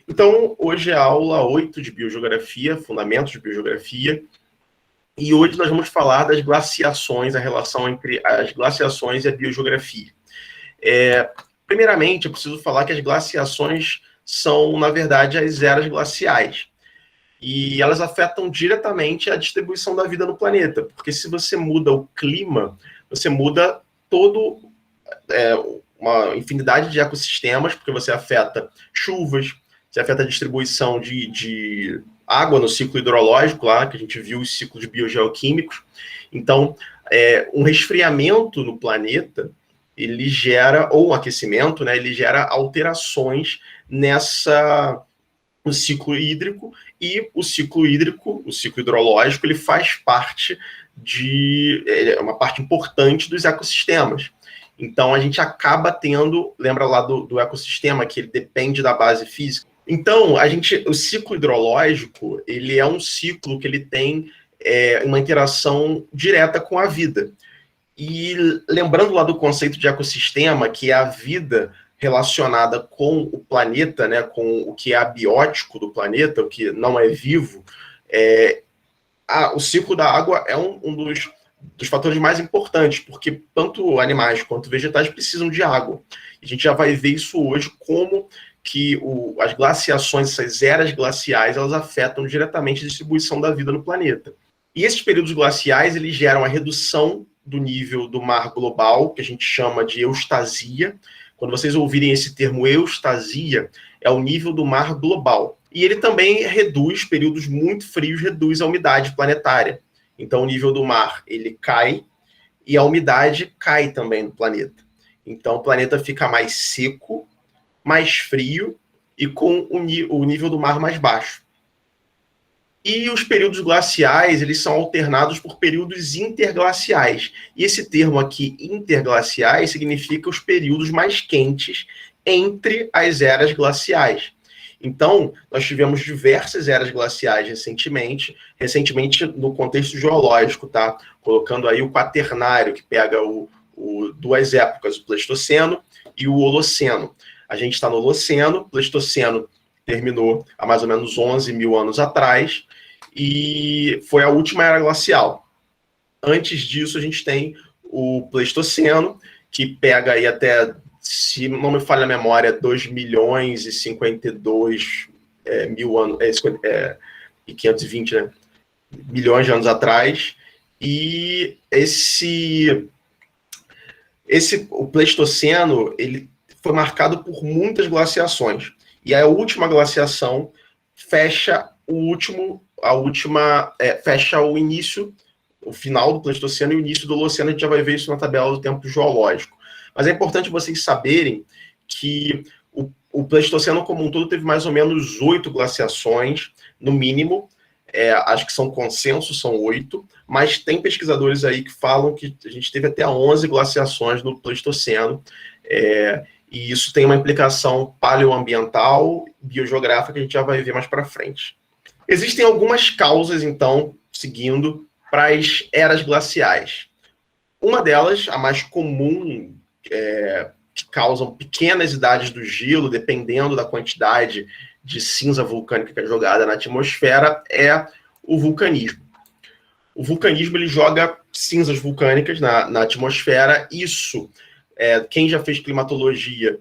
Então, hoje é a aula 8 de Biogeografia, Fundamentos de Biogeografia, e hoje nós vamos falar das glaciações, a relação entre as glaciações e a biogeografia. Primeiramente, eu preciso falar que as glaciações são, na verdade, as eras glaciais, e elas afetam diretamente a distribuição da vida no planeta, porque se você muda o clima, você muda todo uma infinidade de ecossistemas, porque você afeta chuvas, você afeta a distribuição de água no ciclo hidrológico, lá que a gente viu os ciclos biogeoquímicos. Então, um resfriamento no planeta, ele gera, ou um aquecimento, né, ele gera alterações no ciclo hídrico, e o ciclo hidrológico, ele faz parte é uma parte importante dos ecossistemas. Então, a gente acaba tendo, lembra lá do ecossistema, que ele depende da base física. Então, o ciclo hidrológico, ele é um ciclo que ele tem uma interação direta com a vida. E lembrando lá do conceito de ecossistema, que é a vida relacionada com o planeta, né, com o que é abiótico do planeta, o que não é vivo, o ciclo da água é um dos fatores mais importantes, porque tanto animais quanto vegetais precisam de água. A gente já vai ver isso hoje, como que as glaciações, essas eras glaciais, elas afetam diretamente a distribuição da vida no planeta. E esses períodos glaciais, eles geram a redução do nível do mar global, que a gente chama de eustasia. Quando vocês ouvirem esse termo eustasia, é o nível do mar global. E ele também reduz, períodos muito frios, reduz a umidade planetária. Então, o nível do mar, ele cai, e a umidade cai também no planeta. Então, o planeta fica mais seco, mais frio, e com o nível do mar mais baixo. E os períodos glaciais, eles são alternados por períodos interglaciais. E esse termo aqui, interglaciais, significa os períodos mais quentes entre as eras glaciais. Então, nós tivemos diversas eras glaciais recentemente no contexto geológico, tá? Colocando aí o quaternário, que pega duas épocas, o Pleistoceno e o Holoceno. A gente está no Holoceno, o Pleistoceno terminou há mais ou menos 11 mil anos atrás, e foi a última era glacial. Antes disso, a gente tem o Pleistoceno, que pega aí até, se não me falha a memória, 2 milhões e 52 mil anos, e 520, né? Milhões de anos atrás. E o Pleistoceno, ele foi marcado por muitas glaciações. E a última glaciação fecha fecha o início, o final do Pleistoceno e o início do Holoceno. A gente já vai ver isso na tabela do tempo geológico. Mas é importante vocês saberem que o Pleistoceno como um todo teve mais ou menos 8 glaciações, no mínimo. Acho que são consensos, são 8, mas tem pesquisadores aí que falam que a gente teve até 11 glaciações no Pleistoceno, e isso tem uma implicação paleoambiental, biogeográfica, que a gente já vai ver mais para frente. Existem algumas causas, então, seguindo, para as eras glaciais. Uma delas, a mais comum, que causam pequenas idades do gelo, dependendo da quantidade de cinza vulcânica que é jogada na atmosfera, é o vulcanismo. O vulcanismo, ele joga cinzas vulcânicas na atmosfera. Isso, quem já fez climatologia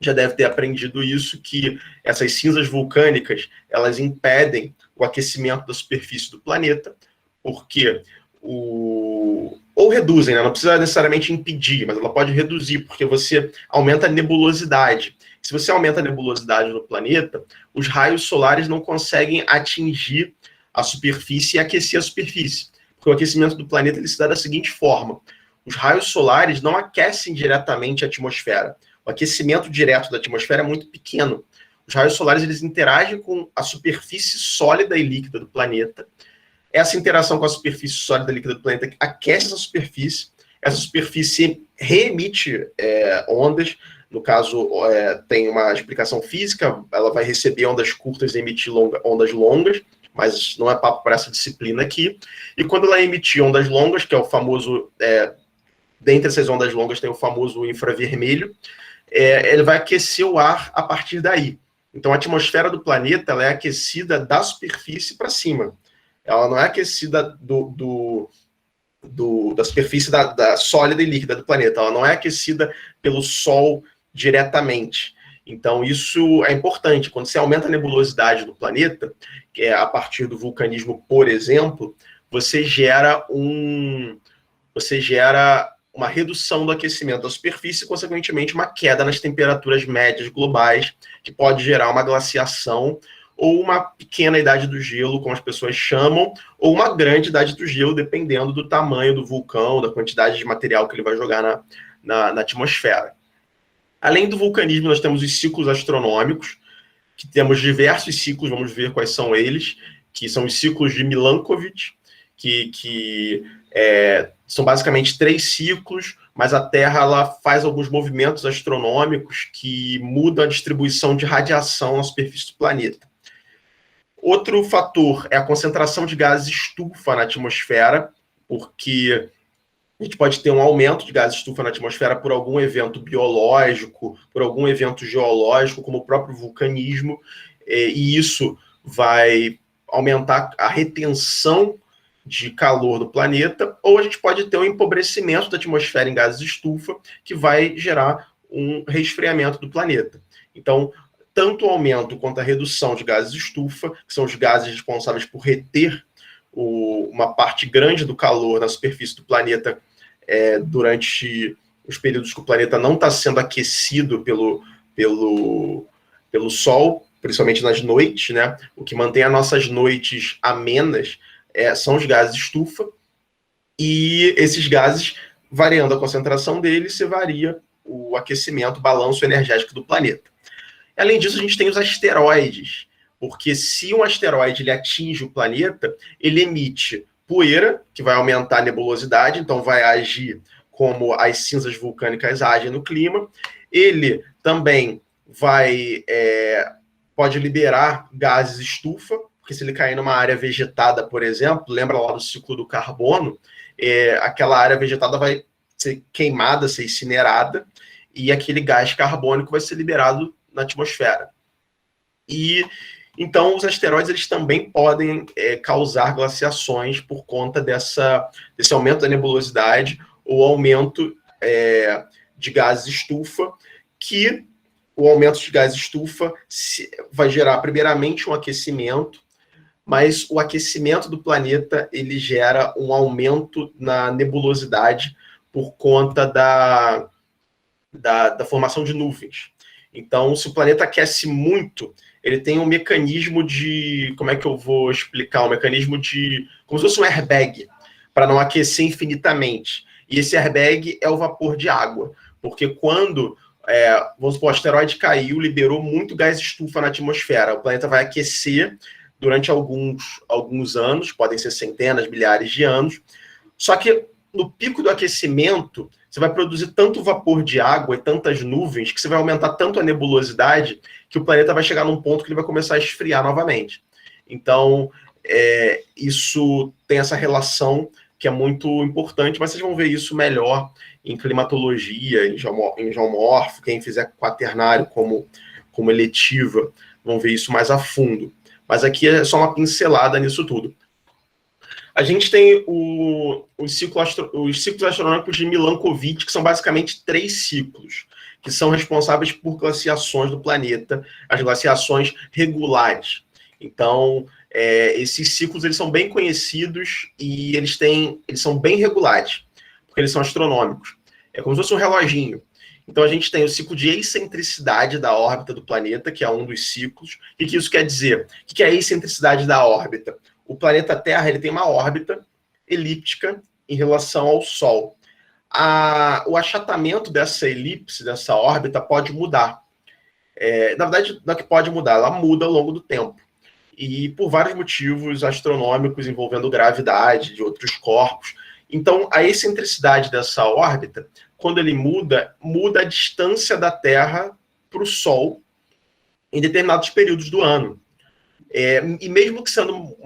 já deve ter aprendido isso, que essas cinzas vulcânicas, elas impedem o aquecimento da superfície do planeta, porque ou reduzem, né? Não precisa necessariamente impedir, mas ela pode reduzir, porque você aumenta a nebulosidade. Se você aumenta a nebulosidade no planeta, os raios solares não conseguem atingir a superfície e aquecer a superfície. Porque o aquecimento do planeta, ele se dá da seguinte forma: os raios solares não aquecem diretamente a atmosfera. O aquecimento direto da atmosfera é muito pequeno. Os raios solares, eles interagem com a superfície sólida e líquida do planeta. Essa interação com a superfície sólida e líquida do planeta aquece essa superfície reemite ondas. No caso, tem uma explicação física, ela vai receber ondas curtas e emitir ondas longas, mas não é papo para essa disciplina aqui. E quando ela emitir ondas longas, que é o famoso, dentre essas ondas longas tem o famoso infravermelho, ele vai aquecer o ar a partir daí. Então, a atmosfera do planeta ela é aquecida da superfície para cima. Ela não é aquecida da superfície da sólida e líquida do planeta. Ela não é aquecida pelo Sol diretamente. Então, isso é importante. Quando você aumenta a nebulosidade do planeta, que é a partir do vulcanismo, por exemplo, você gera uma redução do aquecimento da superfície e, consequentemente, uma queda nas temperaturas médias globais, que pode gerar uma glaciação ou uma pequena idade do gelo, como as pessoas chamam, ou uma grande idade do gelo, dependendo do tamanho do vulcão, da quantidade de material que ele vai jogar na atmosfera. Além do vulcanismo, nós temos os ciclos astronômicos, que temos diversos ciclos, vamos ver quais são eles, que são os ciclos de Milankovitch, que são basicamente 3 ciclos, mas a Terra ela faz alguns movimentos astronômicos que mudam a distribuição de radiação na superfície do planeta. Outro fator é a concentração de gases estufa na atmosfera, porque a gente pode ter um aumento de gases estufa na atmosfera por algum evento biológico, por algum evento geológico, como o próprio vulcanismo, e isso vai aumentar a retenção de calor do planeta, ou a gente pode ter um empobrecimento da atmosfera em gases estufa, que vai gerar um resfriamento do planeta. Então, tanto o aumento quanto a redução de gases estufa, que são os gases responsáveis por reter uma parte grande do calor na superfície do planeta durante os períodos que o planeta não está sendo aquecido pelo Sol, principalmente nas noites, né? O que mantém as nossas noites amenas são os gases estufa, e esses gases, variando a concentração deles, se varia o aquecimento, o balanço energético do planeta. Além disso, a gente tem os asteroides, porque se um asteroide ele atinge o planeta, ele emite poeira, que vai aumentar a nebulosidade, então vai agir como as cinzas vulcânicas agem no clima. Ele também pode liberar gases estufa, porque se ele cair numa área vegetada, por exemplo, lembra lá do ciclo do carbono, aquela área vegetada vai ser queimada, ser incinerada, e aquele gás carbônico vai ser liberado na atmosfera. E então os asteroides eles também podem causar glaciações por conta desse aumento da nebulosidade ou aumento de gases estufa, que o aumento de gases estufa vai gerar primeiramente um aquecimento, mas o aquecimento do planeta ele gera um aumento na nebulosidade por conta da formação de nuvens. Então, se o planeta aquece muito, ele tem um mecanismo de... Como é que eu vou explicar? Um mecanismo de... Como se fosse um airbag, para não aquecer infinitamente. E esse airbag é o vapor de água. Porque quando, vamos supor, o asteroide caiu, liberou muito gás estufa na atmosfera. O planeta vai aquecer durante alguns anos, podem ser centenas, milhares de anos. Só que no pico do aquecimento, você vai produzir tanto vapor de água e tantas nuvens que você vai aumentar tanto a nebulosidade que o planeta vai chegar num ponto que ele vai começar a esfriar novamente. Então, isso tem essa relação que é muito importante, mas vocês vão ver isso melhor em climatologia, em geomorfo, quem fizer quaternário como eletiva, vão ver isso mais a fundo. Mas aqui é só uma pincelada nisso tudo. A gente tem os ciclos astronômicos de Milankovitch, que são basicamente 3 ciclos, que são responsáveis por glaciações do planeta, as glaciações regulares. Então, esses ciclos eles são bem conhecidos e eles são bem regulares, porque eles são astronômicos. É como se fosse um reloginho. Então, a gente tem o ciclo de excentricidade da órbita do planeta, que é um dos ciclos. O que isso quer dizer? O que é a excentricidade da órbita? O planeta Terra ele tem uma órbita elíptica em relação ao Sol. O achatamento dessa elipse, dessa órbita, pode mudar. Na verdade, não é que pode mudar, ela muda ao longo do tempo. E por vários motivos astronômicos envolvendo gravidade de outros corpos. Então, a excentricidade dessa órbita, quando ele muda a distância da Terra para o Sol em determinados períodos do ano. E mesmo que sendo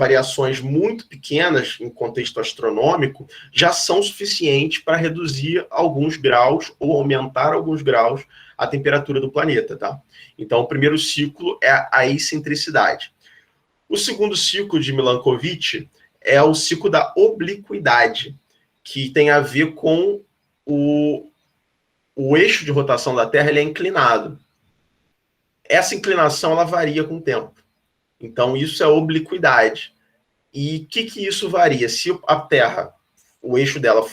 variações muito pequenas em contexto astronômico já são suficientes para reduzir alguns graus ou aumentar alguns graus a temperatura do planeta, tá? Então, o primeiro ciclo é a excentricidade. O segundo ciclo de Milankovitch é o ciclo da obliquidade, que tem a ver com o eixo de rotação da Terra, ele é inclinado. Essa inclinação, ela varia com o tempo. Então, isso é obliquidade. E o que isso varia? Se a Terra, o eixo dela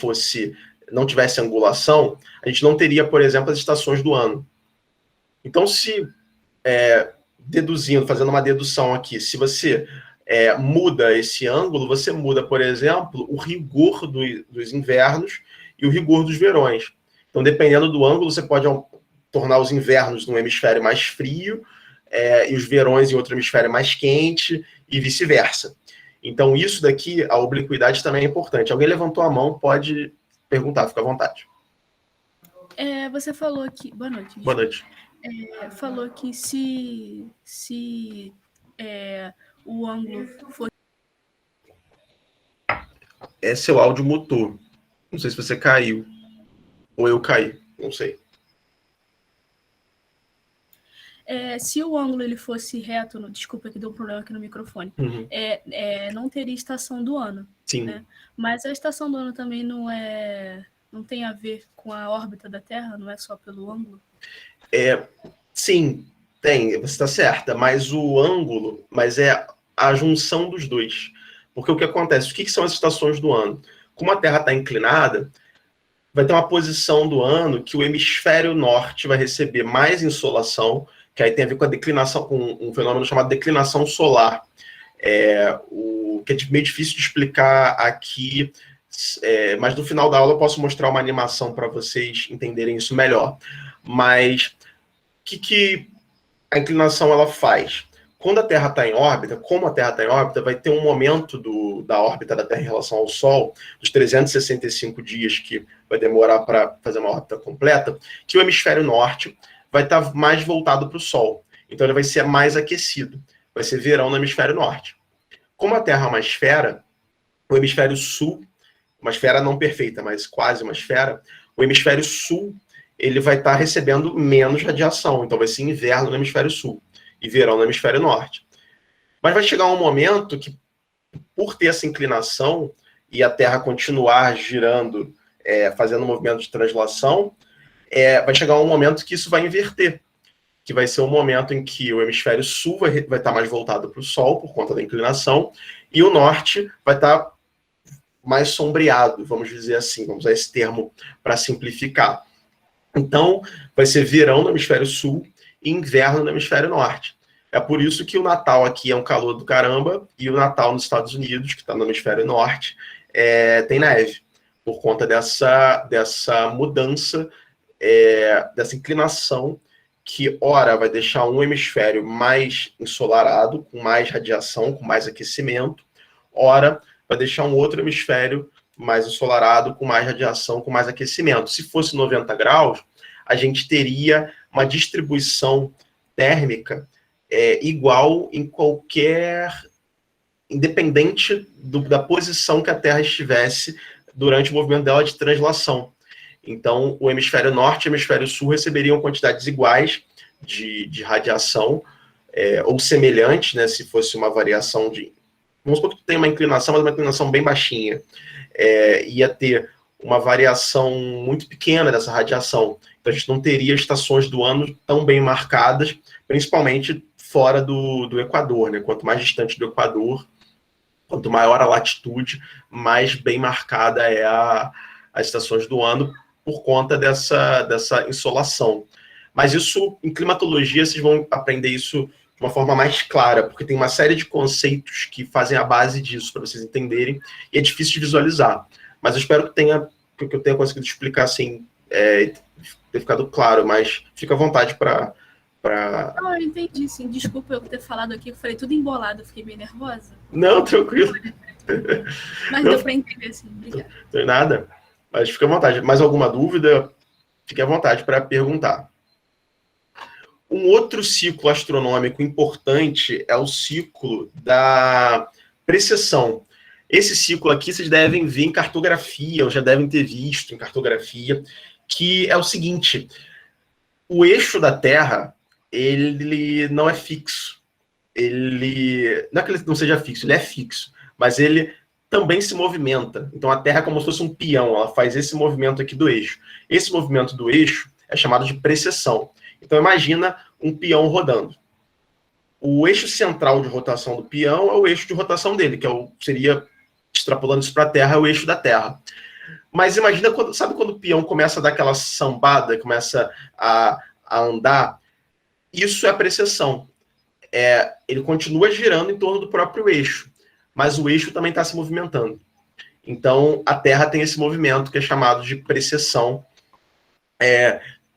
não tivesse angulação, a gente não teria, por exemplo, as estações do ano. Então, se fazendo uma dedução aqui, se você muda esse ângulo, você muda, por exemplo, o rigor dos invernos e o rigor dos verões. Então, dependendo do ângulo, você pode tornar os invernos num hemisfério mais frio e os verões em outro hemisfério mais quente e vice-versa. Então, isso daqui, a obliquidade também é importante. Alguém levantou a mão, pode perguntar, fica à vontade. Você falou que... Boa noite. Boa noite. Falou que se o ângulo for... Seu áudio mutou. Não sei se você caiu. Ou eu caí, não sei. Se o ângulo ele fosse reto, desculpa que deu um problema aqui no microfone, não teria estação do ano. Sim. Né? Mas a estação do ano também não tem a ver com a órbita da Terra, não é só pelo ângulo? Sim, tem, você está certa, mas o ângulo, é a junção dos dois. Porque o que acontece? O que são as estações do ano? Como a Terra está inclinada, vai ter uma posição do ano que o hemisfério norte vai receber mais insolação, que aí tem a ver com a declinação, com um fenômeno chamado declinação solar, que é meio difícil de explicar aqui, mas no final da aula eu posso mostrar uma animação para vocês entenderem isso melhor. Mas o que a inclinação ela faz? Quando a Terra está em órbita, como a Terra está em órbita, vai ter um momento da órbita da Terra em relação ao Sol, dos 365 dias que vai demorar para fazer uma órbita completa, que o hemisfério norte vai estar mais voltado para o Sol. Então ele vai ser mais aquecido. Vai ser verão no hemisfério norte. Como a Terra é uma esfera, o hemisfério sul, uma esfera não perfeita, mas quase uma esfera, o hemisfério sul ele vai estar recebendo menos radiação. Então vai ser inverno no hemisfério sul e verão no hemisfério norte. Mas vai chegar um momento que, por ter essa inclinação e a Terra continuar girando, fazendo um movimento de translação, vai chegar um momento que isso vai inverter, que vai ser um momento em que o hemisfério sul vai estar mais voltado para o Sol, por conta da inclinação, e o norte vai estar mais sombreado, vamos dizer assim, vamos usar esse termo para simplificar. Então, vai ser verão no hemisfério sul e inverno no hemisfério norte. É por isso que o Natal aqui é um calor do caramba e o Natal nos Estados Unidos, que está no hemisfério norte, tem neve, por conta dessa mudança, dessa inclinação que, ora, vai deixar um hemisfério mais ensolarado, com mais radiação, com mais aquecimento, ora, vai deixar um outro hemisfério mais ensolarado, com mais radiação, com mais aquecimento. Se fosse 90 graus, a gente teria uma distribuição térmica igual em independente da posição que a Terra estivesse durante o movimento dela de translação. Então, o hemisfério norte e o hemisfério sul receberiam quantidades iguais de radiação, ou semelhantes, né, se fosse uma variação de... Vamos supor que tem uma inclinação, mas uma inclinação bem baixinha. Ia ter uma variação muito pequena dessa radiação. Então, a gente não teria estações do ano tão bem marcadas, principalmente fora do Equador, né? Quanto mais distante do Equador, quanto maior a latitude, mais bem marcada as estações do ano por conta dessa insolação. Mas isso, em climatologia, vocês vão aprender isso de uma forma mais clara, porque tem uma série de conceitos que fazem a base disso, para vocês entenderem, e é difícil de visualizar. Mas eu espero que eu tenha conseguido explicar assim, ter ficado claro, mas fica à vontade para... Não, eu entendi, sim. Desculpa eu ter falado aqui, eu falei tudo embolado, eu fiquei meio nervosa. Não, tranquilo. Mas não, deu para entender, sim. Obrigada. Não tem nada, mas fica à vontade. Mais alguma dúvida? Fique à vontade para perguntar. Um outro ciclo astronômico importante é o ciclo da precessão. Esse ciclo aqui vocês devem ver em cartografia, ou já devem ter visto em cartografia, que é o seguinte: o eixo da Terra, ele não é fixo. Não é que ele não seja fixo, ele é fixo, mas ele também se movimenta. Então a Terra é como se fosse um peão, ela faz esse movimento aqui do eixo. Esse movimento do eixo é chamado de precessão. Então imagina um peão rodando. O eixo central de rotação do peão é o eixo de rotação dele, que seria, extrapolando isso para a Terra, é o eixo da Terra. Mas imagina, sabe quando o peão começa a dar aquela sambada, começa a andar? Isso é a precessão. Ele continua girando em torno do próprio eixo, mas o eixo também está se movimentando. Então, a Terra tem esse movimento que é chamado de precessão.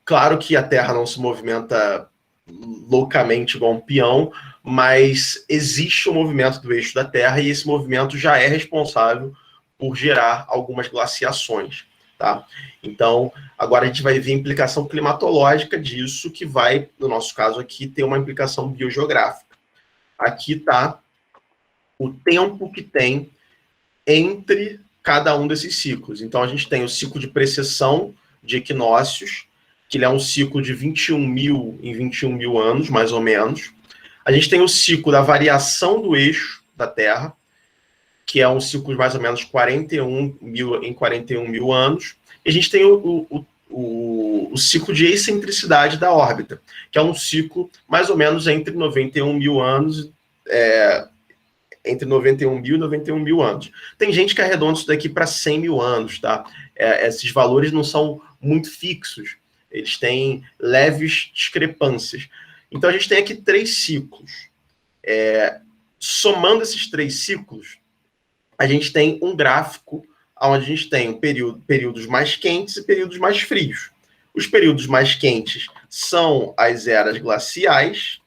Claro que a Terra não se movimenta loucamente igual um peão, mas existe o movimento do eixo da Terra e esse movimento já é responsável por gerar algumas glaciações, tá? Então, agora a gente vai ver a implicação climatológica disso, que vai, no nosso caso aqui, ter uma implicação biogeográfica. Aqui está o tempo que tem entre cada um desses ciclos. Então, a gente tem o ciclo de precessão de equinócios, que ele é um ciclo de 21 mil em 21 mil anos, mais ou menos. A gente tem o ciclo da variação do eixo da Terra, que é um ciclo de mais ou menos 41 mil em 41 mil anos. E a gente tem o ciclo de excentricidade da órbita, que é um ciclo mais ou menos entre 91 mil anos, entre 91 mil e 91 mil anos. Tem gente que arredonda isso daqui para 100 mil anos, tá? Esses valores não são muito fixos, eles têm leves discrepâncias. Então a gente tem aqui 3 ciclos. Somando esses 3 ciclos, a gente tem um gráfico onde a gente tem períodos mais quentes e períodos mais frios. Os períodos mais quentes são as eras glaciais,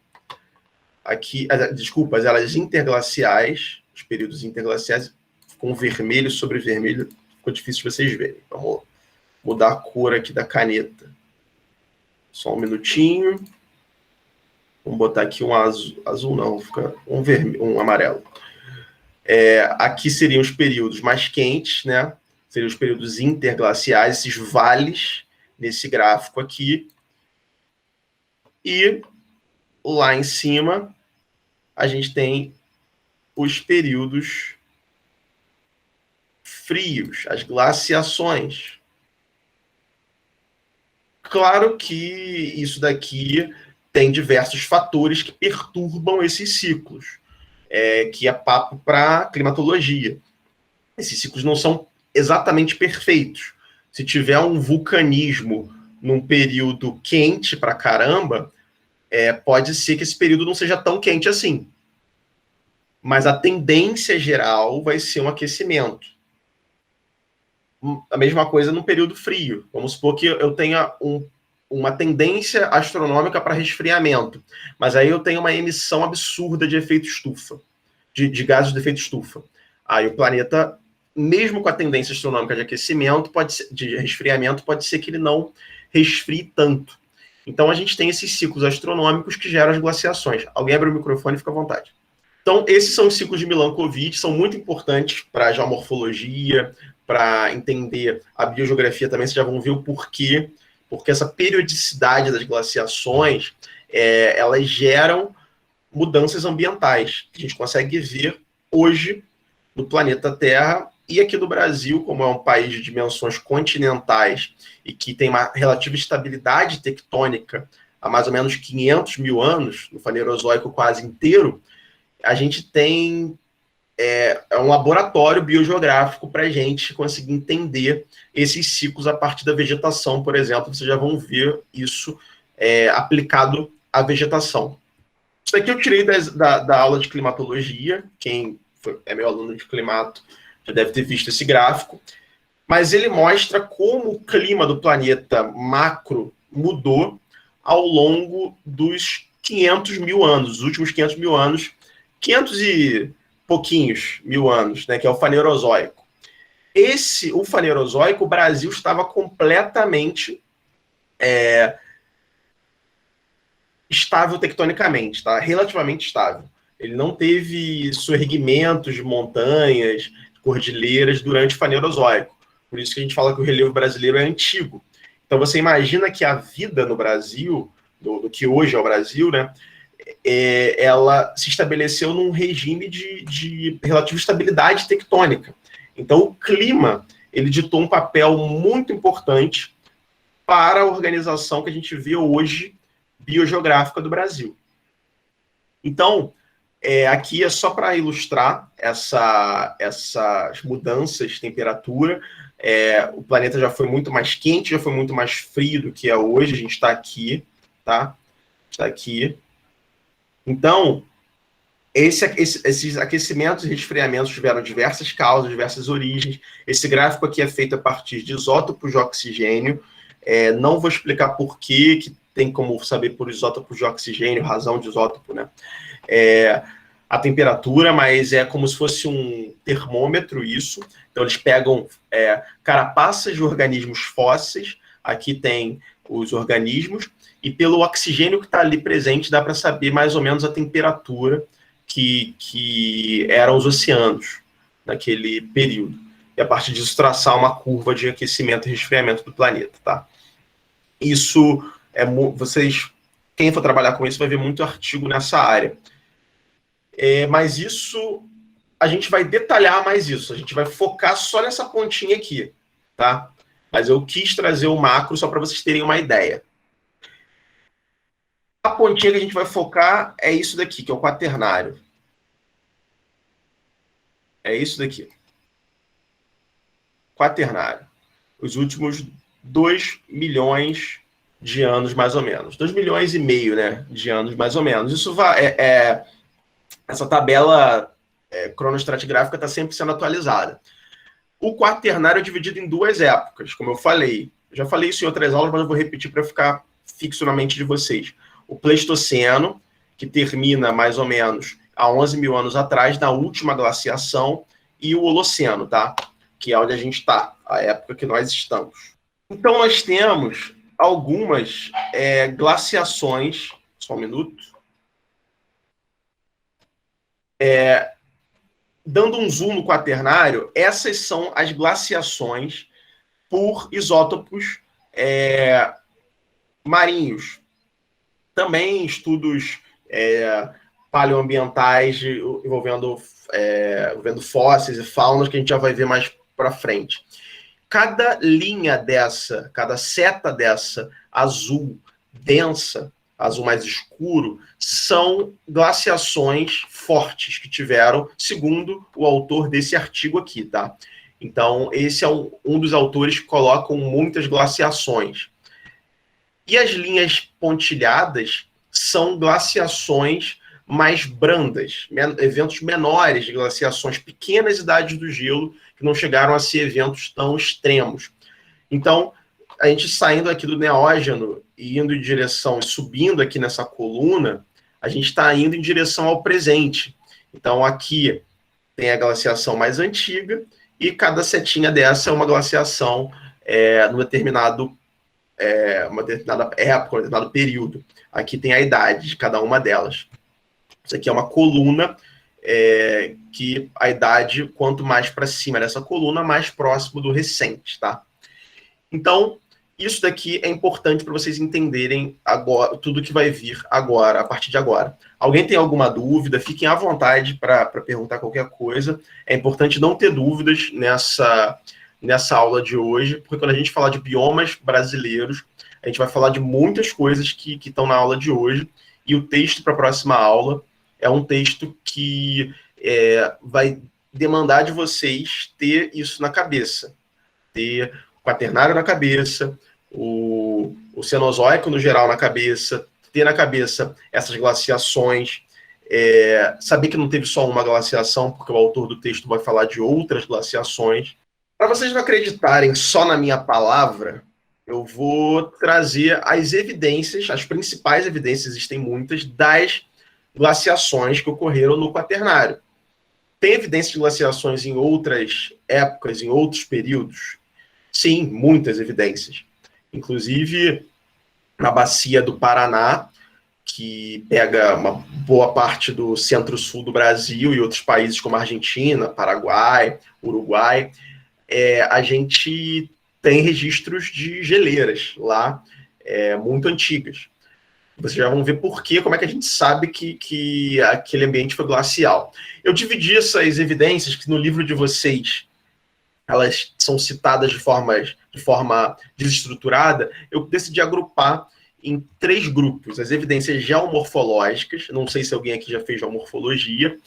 as eras interglaciais, os períodos interglaciais, com vermelho sobre vermelho, ficou difícil de vocês verem. Vamos mudar a cor aqui da caneta. Só um minutinho. Vamos botar aqui um azul não, fica um amarelo. Aqui seriam os períodos mais quentes, né? Seriam os períodos interglaciais, esses vales nesse gráfico aqui. E lá em cima, a gente tem os períodos frios, as glaciações. Claro que isso daqui tem diversos fatores que perturbam esses ciclos, que é papo para climatologia. Esses ciclos não são exatamente perfeitos. Se tiver um vulcanismo num período quente pra caramba, pode ser que esse período não seja tão quente assim. Mas a tendência geral vai ser um aquecimento. A mesma coisa no período frio. Vamos supor que eu tenha uma tendência astronômica para resfriamento, mas aí eu tenho uma emissão absurda de efeito estufa, de gases de efeito estufa. Aí o planeta, mesmo com a tendência astronômica de aquecimento, de resfriamento, pode ser que ele não resfrie tanto. Então a gente tem esses ciclos astronômicos que geram as glaciações. Alguém abre o microfone e fica à vontade. Então, esses são os ciclos de Milankovitch, são muito importantes para a geomorfologia, para entender a biogeografia também, vocês já vão ver o porquê, porque essa periodicidade das glaciações, elas geram mudanças ambientais, que a gente consegue ver hoje no planeta Terra e aqui no Brasil, como é um país de dimensões continentais e que tem uma relativa estabilidade tectônica há mais ou menos 500 mil anos, no Fanerozoico quase inteiro, a gente tem um laboratório biogeográfico para a gente conseguir entender esses ciclos a partir da vegetação, por exemplo. Vocês já vão ver isso aplicado à vegetação. Isso aqui eu tirei da aula de climatologia. Quem é meu aluno de climato já deve ter visto esse gráfico. Mas ele mostra como o clima do planeta macro mudou ao longo dos 500 mil anos, os últimos 500 mil anos, 500 e pouquinhos mil anos, né, que é o Fanerozoico. O Fanerozoico, o Brasil estava completamente estável tectonicamente, tá? Relativamente estável. Ele não teve surgimientos de montanhas, cordilheiras durante o Fanerozoico. Por isso que a gente fala que o relevo brasileiro é antigo. Então você imagina que a vida no Brasil, do que hoje é o Brasil, né, ela se estabeleceu num regime de relativa estabilidade tectônica. Então o clima, ele ditou um papel muito importante para a organização que a gente vê hoje biogeográfica do Brasil. Então, aqui é só para ilustrar essas mudanças de temperatura. O planeta já foi muito mais quente, já foi muito mais frio do que é hoje. A gente está aqui, tá? Está aqui. Então, esses aquecimentos e resfriamentos tiveram diversas causas, diversas origens. Esse gráfico aqui é feito a partir de isótopos de oxigênio. Não vou explicar por que tem como saber por isótopos de oxigênio, razão de isótopo, né? A temperatura, mas é como se fosse um termômetro isso. Então, eles pegam carapaças de organismos fósseis, aqui tem os organismos, e pelo oxigênio que está ali presente, dá para saber mais ou menos a temperatura que eram os oceanos naquele período. E a partir disso traçar uma curva de aquecimento e resfriamento do planeta, tá? Isso vocês, quem for trabalhar com isso vai ver muito artigo nessa área. Mas isso, a gente vai detalhar mais isso, a gente vai focar só nessa pontinha aqui, tá? Mas eu quis trazer o macro só para vocês terem uma ideia. A pontinha que a gente vai focar é isso daqui, que é o quaternário. É isso daqui. Quaternário. Os últimos 2 milhões de anos, mais ou menos. 2,5 milhões, né, de anos, mais ou menos. Isso essa tabela cronoestratigráfica está sempre sendo atualizada. O quaternário é dividido em 2 épocas, como eu falei. Já falei isso em outras aulas, mas eu vou repetir para ficar fixo na mente de vocês. O Pleistoceno, que termina mais ou menos há 11 mil anos atrás, na última glaciação, e o Holoceno, tá? Que é onde a gente está, a época que nós estamos. Então, nós temos algumas glaciações. Só um minuto. Dando um zoom no quaternário, essas são as glaciações por isótopos marinhos. Também estudos paleoambientais envolvendo fósseis e faunas, que a gente já vai ver mais para frente. Cada linha dessa, cada seta dessa azul densa, azul mais escuro, são glaciações fortes que tiveram, segundo o autor desse artigo aqui, tá? Então, esse é um dos autores que colocam muitas glaciações. E as linhas pontilhadas são glaciações mais brandas, eventos menores de glaciações, pequenas idades do gelo, que não chegaram a ser eventos tão extremos. Então, a gente saindo aqui do Neógeno e indo em direção, subindo aqui nessa coluna, a gente está indo em direção ao presente. Então, aqui tem a glaciação mais antiga, e cada setinha dessa é uma glaciação uma determinada época, um determinado período. Aqui tem a idade de cada uma delas. Isso aqui é uma coluna que a idade, quanto mais para cima dessa coluna, mais próximo do recente, tá? Então, isso daqui é importante para vocês entenderem agora tudo que vai vir agora, a partir de agora. Alguém tem alguma dúvida? Fiquem à vontade para perguntar qualquer coisa. É importante não ter dúvidas nessa aula de hoje, porque quando a gente falar de biomas brasileiros, a gente vai falar de muitas coisas que estão na aula de hoje, e o texto para a próxima aula é um texto que vai demandar de vocês ter isso na cabeça, ter o quaternário na cabeça, o Cenozoico no geral na cabeça, ter na cabeça essas glaciações, saber que não teve só uma glaciação, porque o autor do texto vai falar de outras glaciações. Para vocês não acreditarem só na minha palavra, eu vou trazer as evidências, as principais evidências, existem muitas, das glaciações que ocorreram no quaternário. Tem evidência de glaciações em outras épocas, em outros períodos? Sim, muitas evidências. Inclusive, na bacia do Paraná, que pega uma boa parte do centro-sul do Brasil e outros países como Argentina, Paraguai, Uruguai, a gente tem registros de geleiras lá, muito antigas. Vocês já vão ver como é que a gente sabe que aquele ambiente foi glacial. Eu dividi essas evidências que no livro de vocês elas são citadas de forma desestruturada. Eu decidi agrupar em 3 grupos: as evidências geomorfológicas, não sei se alguém aqui já fez geomorfologia,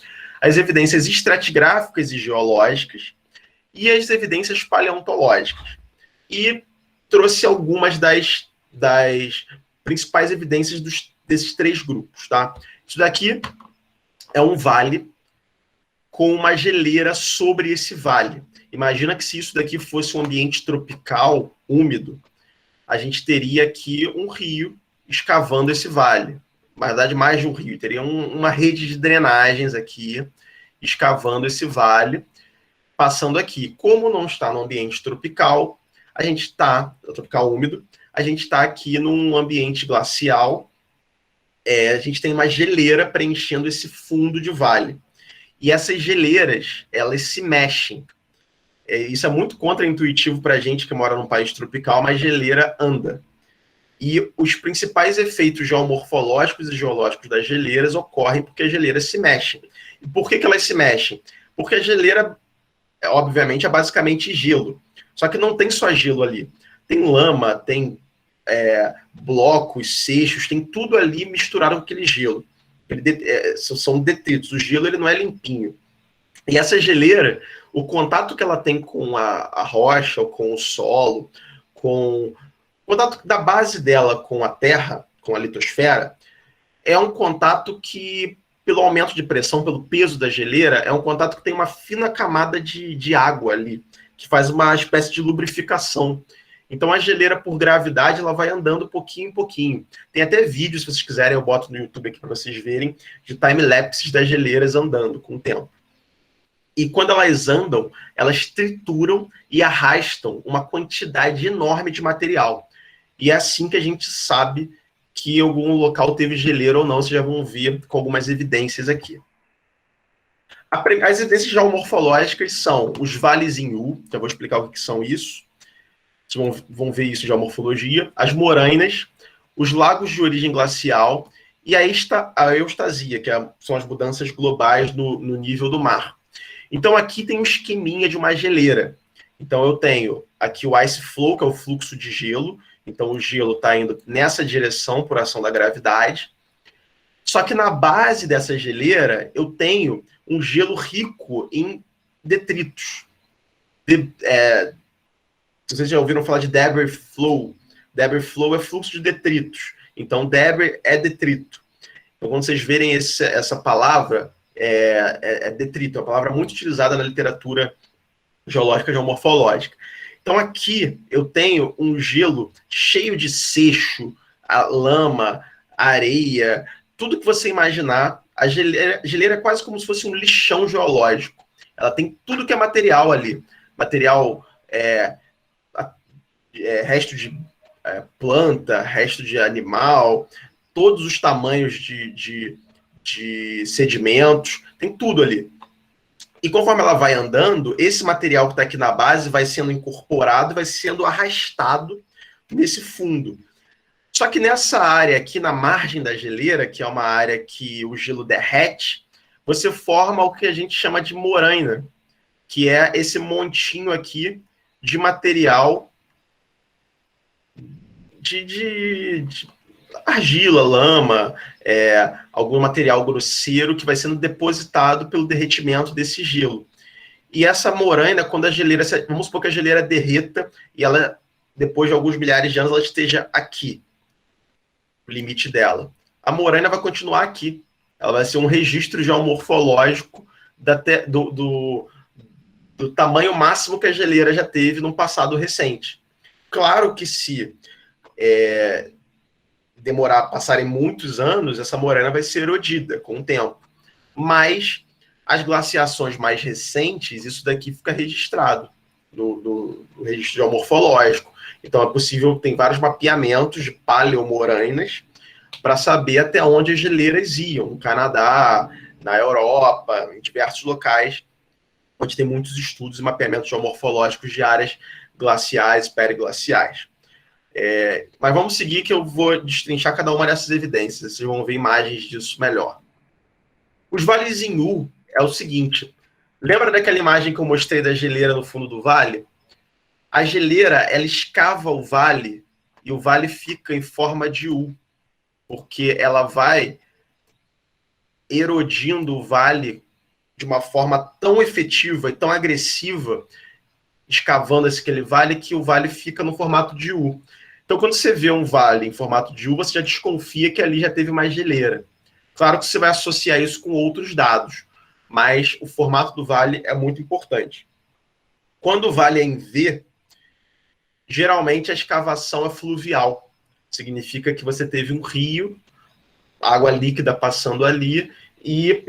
as evidências estratigráficas e geológicas e as evidências paleontológicas. E trouxe algumas das principais evidências desses 3 grupos, tá? Isso daqui é um vale com uma geleira sobre esse vale. Imagina que se isso daqui fosse um ambiente tropical, úmido, a gente teria aqui um rio escavando esse vale. Na verdade, mais de um rio. Teria uma rede de drenagens aqui, escavando esse vale, passando aqui. Como não está no ambiente tropical, tropical úmido, a gente está aqui num ambiente glacial, a gente tem uma geleira preenchendo esse fundo de vale. E essas geleiras, elas se mexem. Isso é muito contraintuitivo para a gente que mora num país tropical, mas geleira anda. E os principais efeitos geomorfológicos e geológicos das geleiras ocorrem porque as geleiras se mexem. E por que elas se mexem? Porque a geleira, obviamente, é basicamente gelo. Só que não tem só gelo ali. Tem lama, tem blocos, seixos, tem tudo ali misturado com aquele gelo. São detritos. O gelo ele não é limpinho. E essa geleira, o contato que ela tem com a rocha, ou com o solo, o contato da base dela com a terra, com a litosfera, é um contato que, pelo aumento de pressão, pelo peso da geleira, é um contato que tem uma fina camada de água ali, que faz uma espécie de lubrificação. Então a geleira, por gravidade, ela vai andando pouquinho em pouquinho. Tem até vídeos, se vocês quiserem, eu boto no YouTube aqui para vocês verem, de time-lapses das geleiras andando com o tempo. E quando elas andam, elas trituram e arrastam uma quantidade enorme de material. E é assim que a gente sabe que algum local teve geleira ou não. Vocês já vão ver com algumas evidências aqui. As evidências geomorfológicas são os vales em U, já vou explicar o que são isso. Vocês vão ver isso em geomorfologia. As morainas, os lagos de origem glacial e a eustasia, que são as mudanças globais no nível do mar. Então, aqui tem um esqueminha de uma geleira. Então, eu tenho aqui o ice flow, que é o fluxo de gelo. Então, o gelo está indo nessa direção por ação da gravidade. Só que na base dessa geleira, eu tenho um gelo rico em detritos. Vocês já ouviram falar de debris flow? Debris flow é fluxo de detritos. Então, debris é detrito. Então, quando vocês verem essa palavra, detrito, é uma palavra muito utilizada na literatura geológica, geomorfológica. Então aqui eu tenho um gelo cheio de seixo, a lama, areia, tudo que você imaginar. A geleira é quase como se fosse um lixão geológico. Ela tem tudo que é material ali. Material, resto de planta, resto de animal, todos os tamanhos de sedimentos, tem tudo ali. E conforme ela vai andando, esse material que está aqui na base vai sendo incorporado, vai sendo arrastado nesse fundo. Só que nessa área aqui, na margem da geleira, que é uma área que o gelo derrete, você forma o que a gente chama de moraina, que é esse montinho aqui de material de argila, lama, algum material grosseiro que vai sendo depositado pelo derretimento desse gelo. E essa moraina, quando a geleira, vamos supor que a geleira derreta e ela, depois de alguns milhares de anos, ela esteja aqui, o limite dela. A moraina vai continuar aqui. Ela vai ser um registro geomorfológico do tamanho máximo que a geleira já teve num passado recente. Claro que se passarem muitos anos, essa moraina vai ser erodida com o tempo. Mas as glaciações mais recentes, isso daqui fica registrado no registro geomorfológico. Então é possível, tem vários mapeamentos de paleomorainas, para saber até onde as geleiras iam, no Canadá, na Europa, em diversos locais, onde tem muitos estudos e mapeamentos geomorfológicos de áreas glaciais, periglaciais. Mas vamos seguir que eu vou destrinchar cada uma dessas evidências, vocês vão ver imagens disso melhor. Os vales em U é o seguinte, lembra daquela imagem que eu mostrei da geleira no fundo do vale? A geleira, ela escava o vale e o vale fica em forma de U, porque ela vai erodindo o vale de uma forma tão efetiva e tão agressiva, escavando aquele vale, que o vale fica no formato de U. Então, quando você vê um vale em formato de U, você já desconfia que ali já teve mais geleira. Claro que você vai associar isso com outros dados, mas o formato do vale é muito importante. Quando o vale é em V, geralmente a escavação é fluvial. Significa que você teve um rio, água líquida passando ali, e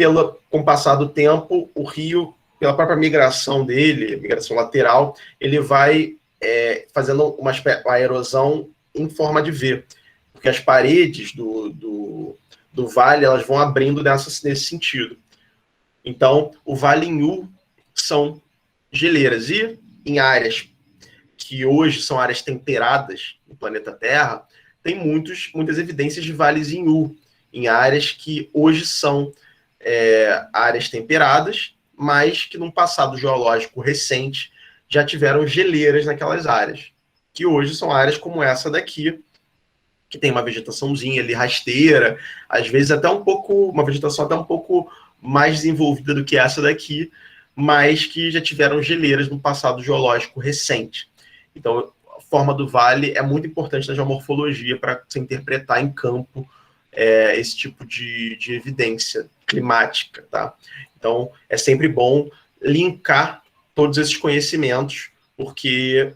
com o passar do tempo, o rio, pela própria migração dele, migração lateral, ele vai fazendo uma erosão em forma de V. Porque as paredes do vale, elas vão abrindo nesse sentido. Então, o vale em U são geleiras. E em áreas que hoje são áreas temperadas no planeta Terra, tem muitas evidências de vales em U, em áreas que hoje são áreas temperadas, mas que num passado geológico recente já tiveram geleiras naquelas áreas, que hoje são áreas como essa daqui, que tem uma vegetaçãozinha ali rasteira, às vezes até uma vegetação até um pouco mais desenvolvida do que essa daqui, mas que já tiveram geleiras no passado geológico recente. Então, a forma do vale é muito importante na geomorfologia para se interpretar em campo esse tipo de evidência climática, tá? Então, é sempre bom linkar todos esses conhecimentos, porque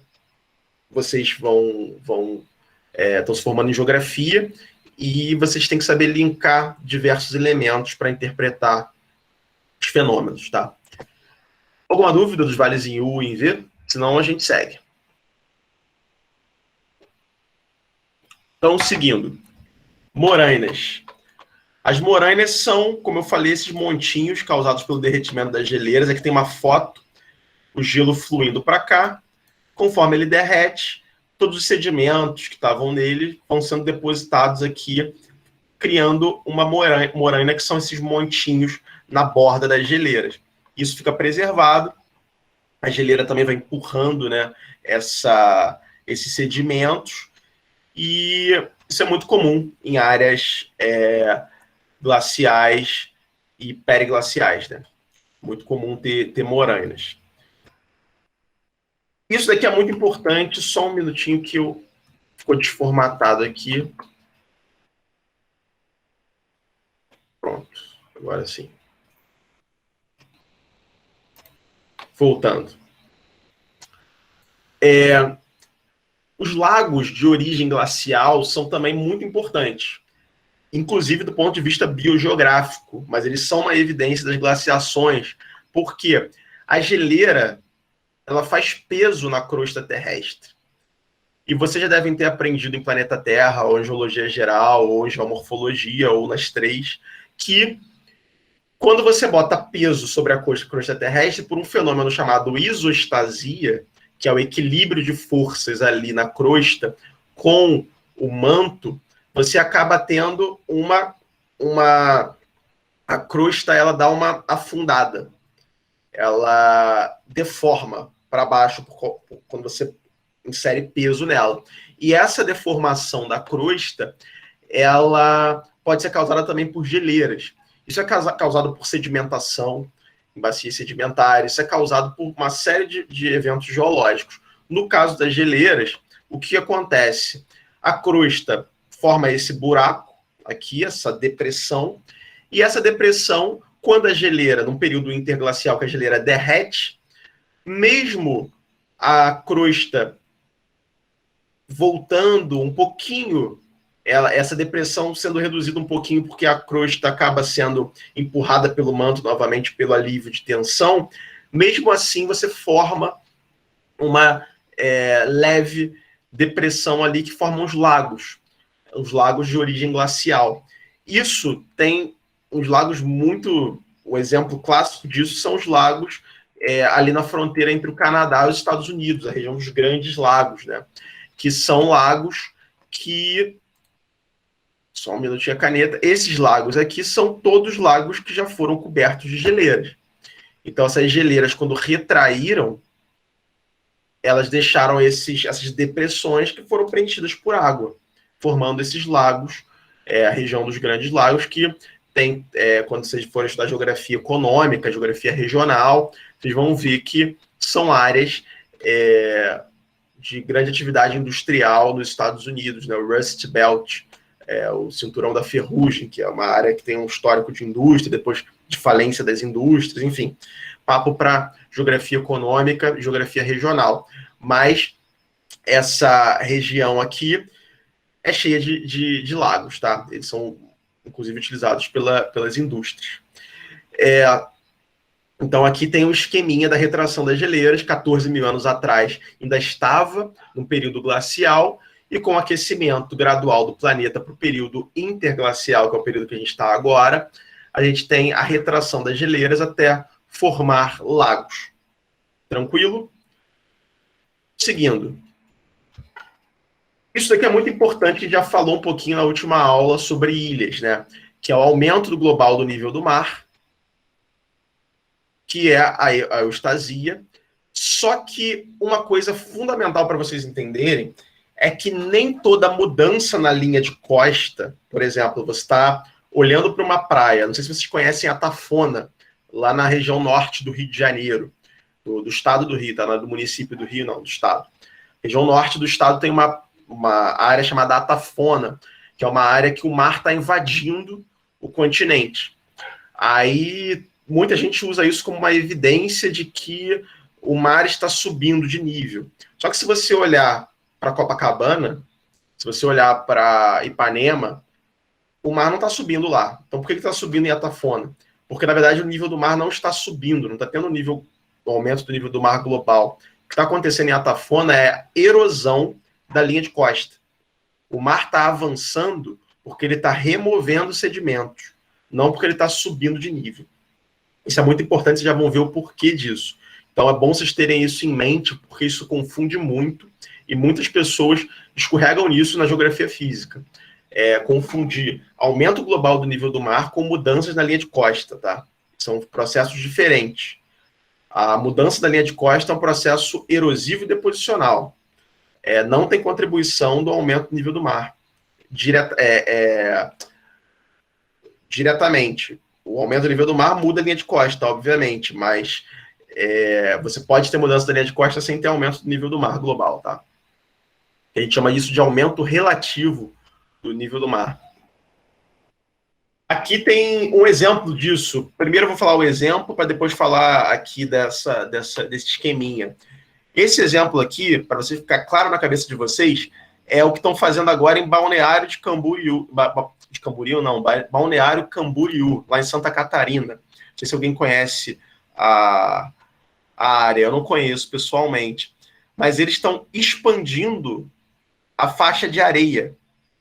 vocês estão se formando em geografia e vocês têm que saber linkar diversos elementos para interpretar os fenômenos, tá? Alguma dúvida dos vales em U e em V? Senão a gente segue. Então, seguindo. Morainas. As morainas são, como eu falei, esses montinhos causados pelo derretimento das geleiras. Aqui tem uma foto, o gelo fluindo para cá. Conforme ele derrete, todos os sedimentos que estavam nele vão sendo depositados aqui, criando uma moraina, que são esses montinhos na borda das geleiras. Isso fica preservado. A geleira também vai empurrando, né, esses sedimentos. E isso é muito comum em áreas glaciais e periglaciais, né? Muito comum ter morainas. Isso daqui é muito importante, só um minutinho que ficou desformatado aqui. Pronto, agora sim. Voltando. Os lagos de origem glacial são também muito importantes, inclusive do ponto de vista biogeográfico, mas eles são uma evidência das glaciações, porque a geleira ela faz peso na crosta terrestre. E vocês já devem ter aprendido em Planeta Terra, ou em Geologia Geral, ou em Geomorfologia, ou nas três, que quando você bota peso sobre a crosta terrestre, por um fenômeno chamado isostasia, que é o equilíbrio de forças ali na crosta com o manto, você acaba tendo a crosta, ela dá uma afundada. Ela deforma para baixo quando você insere peso nela. E essa deformação da crosta, ela pode ser causada também por geleiras. Isso é causado por sedimentação, em bacias sedimentares, isso é causado por uma série de eventos geológicos. No caso das geleiras, o que acontece? A crosta forma esse buraco aqui, essa depressão, e essa depressão, quando a geleira, num período interglacial que a geleira derrete, mesmo a crosta voltando um pouquinho, essa depressão sendo reduzida um pouquinho porque a crosta acaba sendo empurrada pelo manto novamente pelo alívio de tensão, mesmo assim você forma uma leve depressão ali que forma os lagos. os lagos de origem glacial. Isso tem uns lagos muito... O exemplo clássico disso são os lagos ali na fronteira entre o Canadá e os Estados Unidos, a região dos Grandes Lagos, né? Que são lagos que... Só um minutinho a caneta. Esses lagos aqui são todos lagos que já foram cobertos de geleiras. Então, essas geleiras, quando retraíram, elas deixaram essas depressões que foram preenchidas por água, formando esses lagos, a região dos Grandes Lagos, que tem, quando vocês forem estudar geografia econômica, geografia regional, vocês vão ver que são áreas de grande atividade industrial nos Estados Unidos, né? O Rust Belt, o cinturão da ferrugem, que é uma área que tem um histórico de indústria, depois de falência das indústrias, enfim, papo para geografia econômica e geografia regional. Mas essa região aqui é cheia de lagos, tá? Eles são, inclusive, utilizados pelas indústrias. Então, aqui tem um esqueminha da retração das geleiras. 14 mil anos atrás ainda estava no período glacial, e com o aquecimento gradual do planeta para o período interglacial, que é o período que a gente está agora, a gente tem a retração das geleiras até formar lagos. Tranquilo? Seguindo. Isso daqui é muito importante, a gente já falou um pouquinho na última aula sobre ilhas, né? Que é o aumento do global do nível do mar, que é a eustasia. Só que uma coisa fundamental para vocês entenderem é que nem toda mudança na linha de costa, por exemplo, você está olhando para uma praia, não sei se vocês conhecem a Tafona, lá na região norte do Rio de Janeiro, do estado do Rio, tá? Não é do município do Rio, não, do estado. Região norte do estado tem uma área chamada Atafona, que é uma área que o mar está invadindo o continente. Aí muita gente usa isso como uma evidência de que o mar está subindo de nível. Só que se você olhar para Copacabana, se você olhar para Ipanema, o mar não está subindo lá. Então, por que ele está subindo em Atafona? Porque, na verdade, o nível do mar não está subindo, não está tendo o aumento do nível do mar global. O que está acontecendo em Atafona é a erosão da linha de costa. O mar está avançando porque ele está removendo sedimentos, não porque ele está subindo de nível. Isso é muito importante, vocês já vão ver o porquê disso. Então, é bom vocês terem isso em mente, porque isso confunde muito, e muitas pessoas escorregam nisso na geografia física. Confundir aumento global do nível do mar com mudanças na linha de costa, tá? São processos diferentes. A mudança da linha de costa é um processo erosivo e deposicional. Não tem contribuição do aumento do nível do mar. Diretamente. O aumento do nível do mar muda a linha de costa, obviamente, mas você pode ter mudança da linha de costa sem ter aumento do nível do mar global, tá? A gente chama isso de aumento relativo do nível do mar. Aqui tem um exemplo disso. Primeiro eu vou falar o exemplo, para depois falar aqui desse esqueminha. Esse exemplo aqui, para você ficar claro na cabeça de vocês, é o que estão fazendo agora em Balneário de Camboriú. Balneário Camboriú, lá em Santa Catarina. Não sei se alguém conhece a área, eu não conheço pessoalmente. Mas eles estão expandindo a faixa de areia.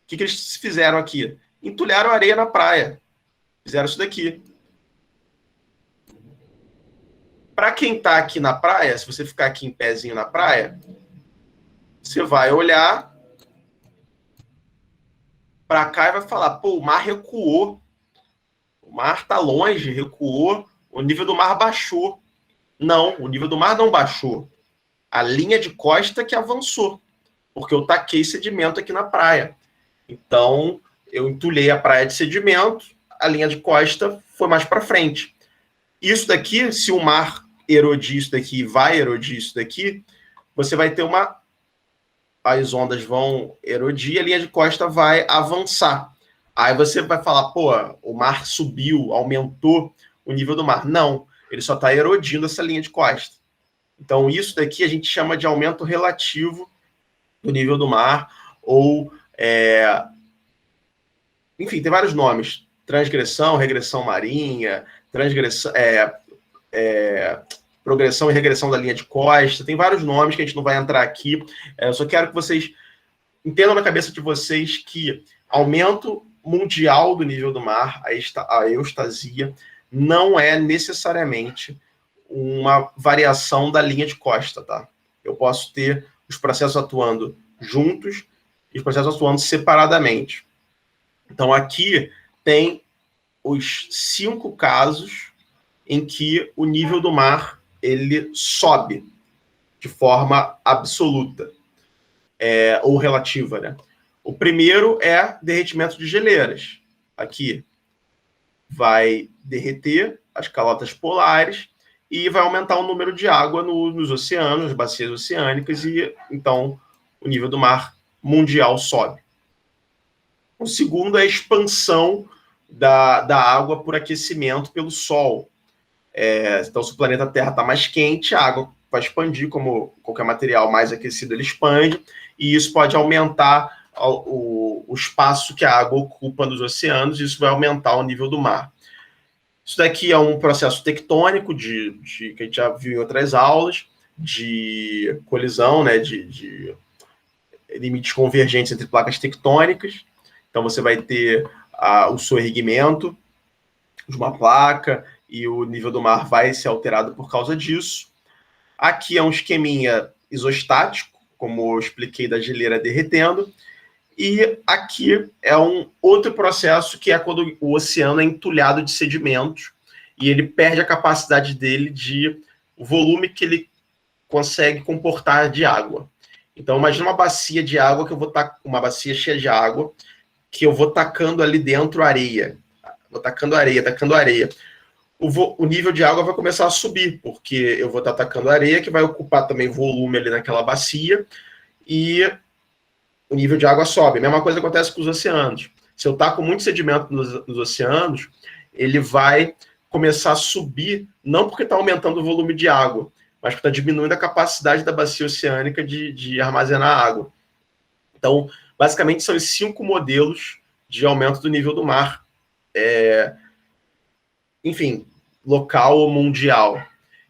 O que eles fizeram aqui? Entulharam areia na praia. Fizeram isso daqui. Para quem está aqui na praia, se você ficar aqui em pezinho na praia, você vai olhar para cá e vai falar, pô, o mar recuou. O mar está longe, recuou, o nível do mar baixou. Não, o nível do mar não baixou. A linha de costa que avançou, porque eu taquei sedimento aqui na praia. Então, eu entulhei a praia de sedimento, a linha de costa foi mais para frente. Isso daqui, se o mar erodir isso daqui, vai erodir isso daqui, você vai ter as ondas vão erodir, a linha de costa vai avançar. Aí você vai falar, pô, o mar subiu, aumentou o nível do mar. Não, ele só está erodindo essa linha de costa. Então, isso daqui a gente chama de aumento relativo do nível do mar, ou, enfim, tem vários nomes. Transgressão, regressão marinha, progressão e regressão da linha de costa. Tem vários nomes que a gente não vai entrar aqui. Eu só quero que vocês entendam na cabeça de vocês que aumento mundial do nível do mar, a eustasia, não é necessariamente uma variação da linha de costa, tá? Eu posso ter os processos atuando juntos e os processos atuando separadamente. Então, aqui tem os 5 casos em que o nível do mar ele sobe de forma absoluta, ou relativa, né? O primeiro é derretimento de geleiras. Aqui vai derreter as calotas polares e vai aumentar o número de água nos oceanos, nas bacias oceânicas, e então o nível do mar mundial sobe. O segundo é a expansão da água por aquecimento pelo Sol. Então, se o planeta Terra está mais quente, a água vai expandir, como qualquer material mais aquecido, ele expande, e isso pode aumentar o espaço que a água ocupa nos oceanos, e isso vai aumentar o nível do mar. Isso daqui é um processo tectônico, que a gente já viu em outras aulas, de colisão, né, de limites convergentes entre placas tectônicas. Então, você vai ter o soerguimento de uma placa, e o nível do mar vai ser alterado por causa disso. Aqui é um esqueminha isostático, como eu expliquei, da geleira derretendo. E aqui é um outro processo, que é quando o oceano é entulhado de sedimentos e ele perde a capacidade dele o volume que ele consegue comportar de água. Então, imagina uma bacia de água, uma bacia cheia de água, que eu vou tacando ali dentro areia. Vou tacando areia. O nível de água vai começar a subir, porque eu vou estar tacando areia, que vai ocupar também volume ali naquela bacia, e o nível de água sobe. A mesma coisa acontece com os oceanos. Se eu taco muito sedimento nos oceanos, ele vai começar a subir, não porque está aumentando o volume de água, mas porque está diminuindo a capacidade da bacia oceânica de armazenar água. Então, basicamente, são esses 5 modelos de aumento do nível do mar. Enfim, local ou mundial.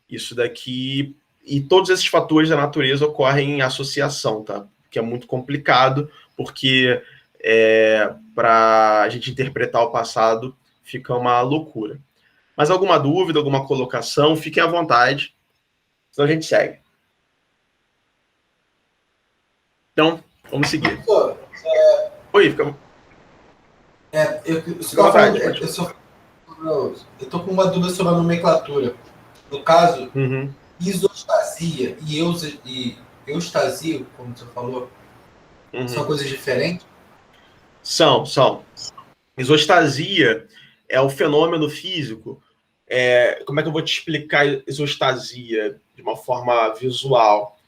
Isso daqui... E todos esses fatores da natureza ocorrem em associação, tá? Que é muito complicado, porque para a gente interpretar o passado fica uma loucura. Mas alguma dúvida, alguma colocação, fiquem à vontade, senão a gente segue. Então, vamos seguir. Professor, Oi, fica... eu estou com uma dúvida sobre a nomenclatura. No caso, isostasia e eustasia, como você falou, são coisas diferentes? São. Isostasia é o fenômeno físico. Como é que eu vou te explicar isostasia de uma forma visual?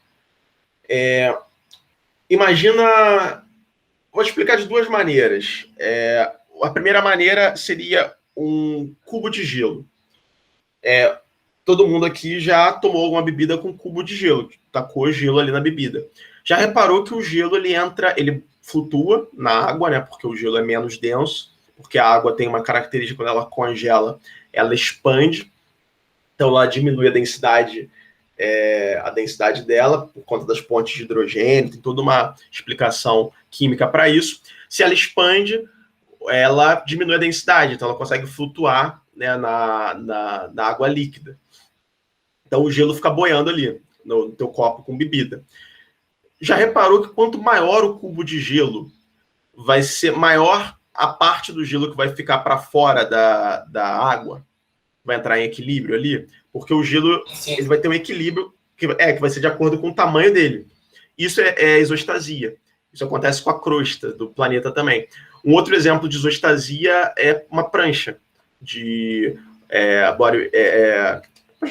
Imagina... Vou te explicar de 2 maneiras. A primeira maneira seria um cubo de gelo. Todo mundo aqui já tomou alguma bebida com cubo de gelo, tacou gelo ali na bebida. Já reparou que o gelo ele flutua na água, né? Porque o gelo é menos denso, porque a água tem uma característica, quando ela congela, ela expande, então ela diminui a densidade dela por conta das pontes de hidrogênio, tem toda uma explicação química para isso. Se ela expande, ela diminui a densidade, então ela consegue flutuar, né, na água líquida. Então o gelo fica boiando ali no teu copo com bebida. Já reparou que quanto maior o cubo de gelo, vai ser maior a parte do gelo que vai ficar para fora da água? Vai entrar em equilíbrio ali? Porque o gelo ele vai ter um equilíbrio que vai ser de acordo com o tamanho dele. Isso é isostasia. Isso acontece com a crosta do planeta também. Um outro exemplo de isostasia é uma prancha de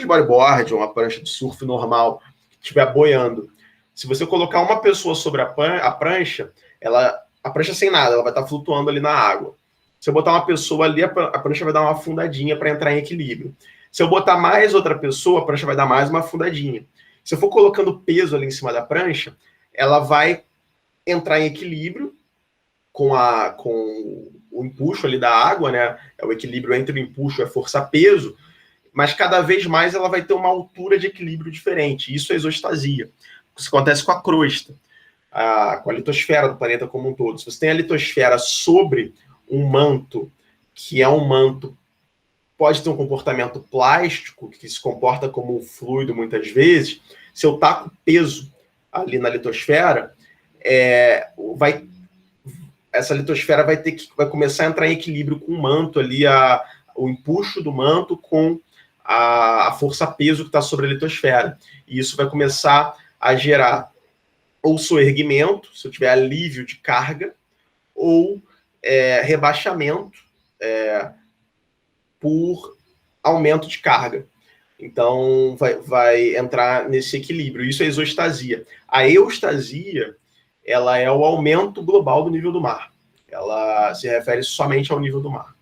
bodyboard, ou uma prancha de surf normal, que estiver boiando. Se você colocar uma pessoa sobre a prancha, a prancha sem nada, ela vai estar flutuando ali na água. Se eu botar uma pessoa ali, a prancha vai dar uma afundadinha para entrar em equilíbrio. Se eu botar mais outra pessoa, a prancha vai dar mais uma afundadinha. Se eu for colocando peso ali em cima da prancha, ela vai entrar em equilíbrio com o empuxo ali da água, né? É o equilíbrio entre o empuxo e a força-peso, mas cada vez mais ela vai ter uma altura de equilíbrio diferente. Isso é isostasia. Isso acontece com a crosta. com a litosfera do planeta como um todo. Se você tem a litosfera sobre um manto, que é um manto, pode ter um comportamento plástico, que se comporta como um fluido muitas vezes, se eu taco peso ali na litosfera, essa litosfera vai começar a entrar em equilíbrio com o manto ali, o empuxo do manto com a força-peso que está sobre a litosfera. E isso vai começar a gerar ou soerguimento, se eu tiver alívio de carga, ou rebaixamento por aumento de carga. Então, vai entrar nesse equilíbrio. Isso é exostasia. A eustasia, ela é o aumento global do nível do mar. Ela se refere somente ao nível do mar.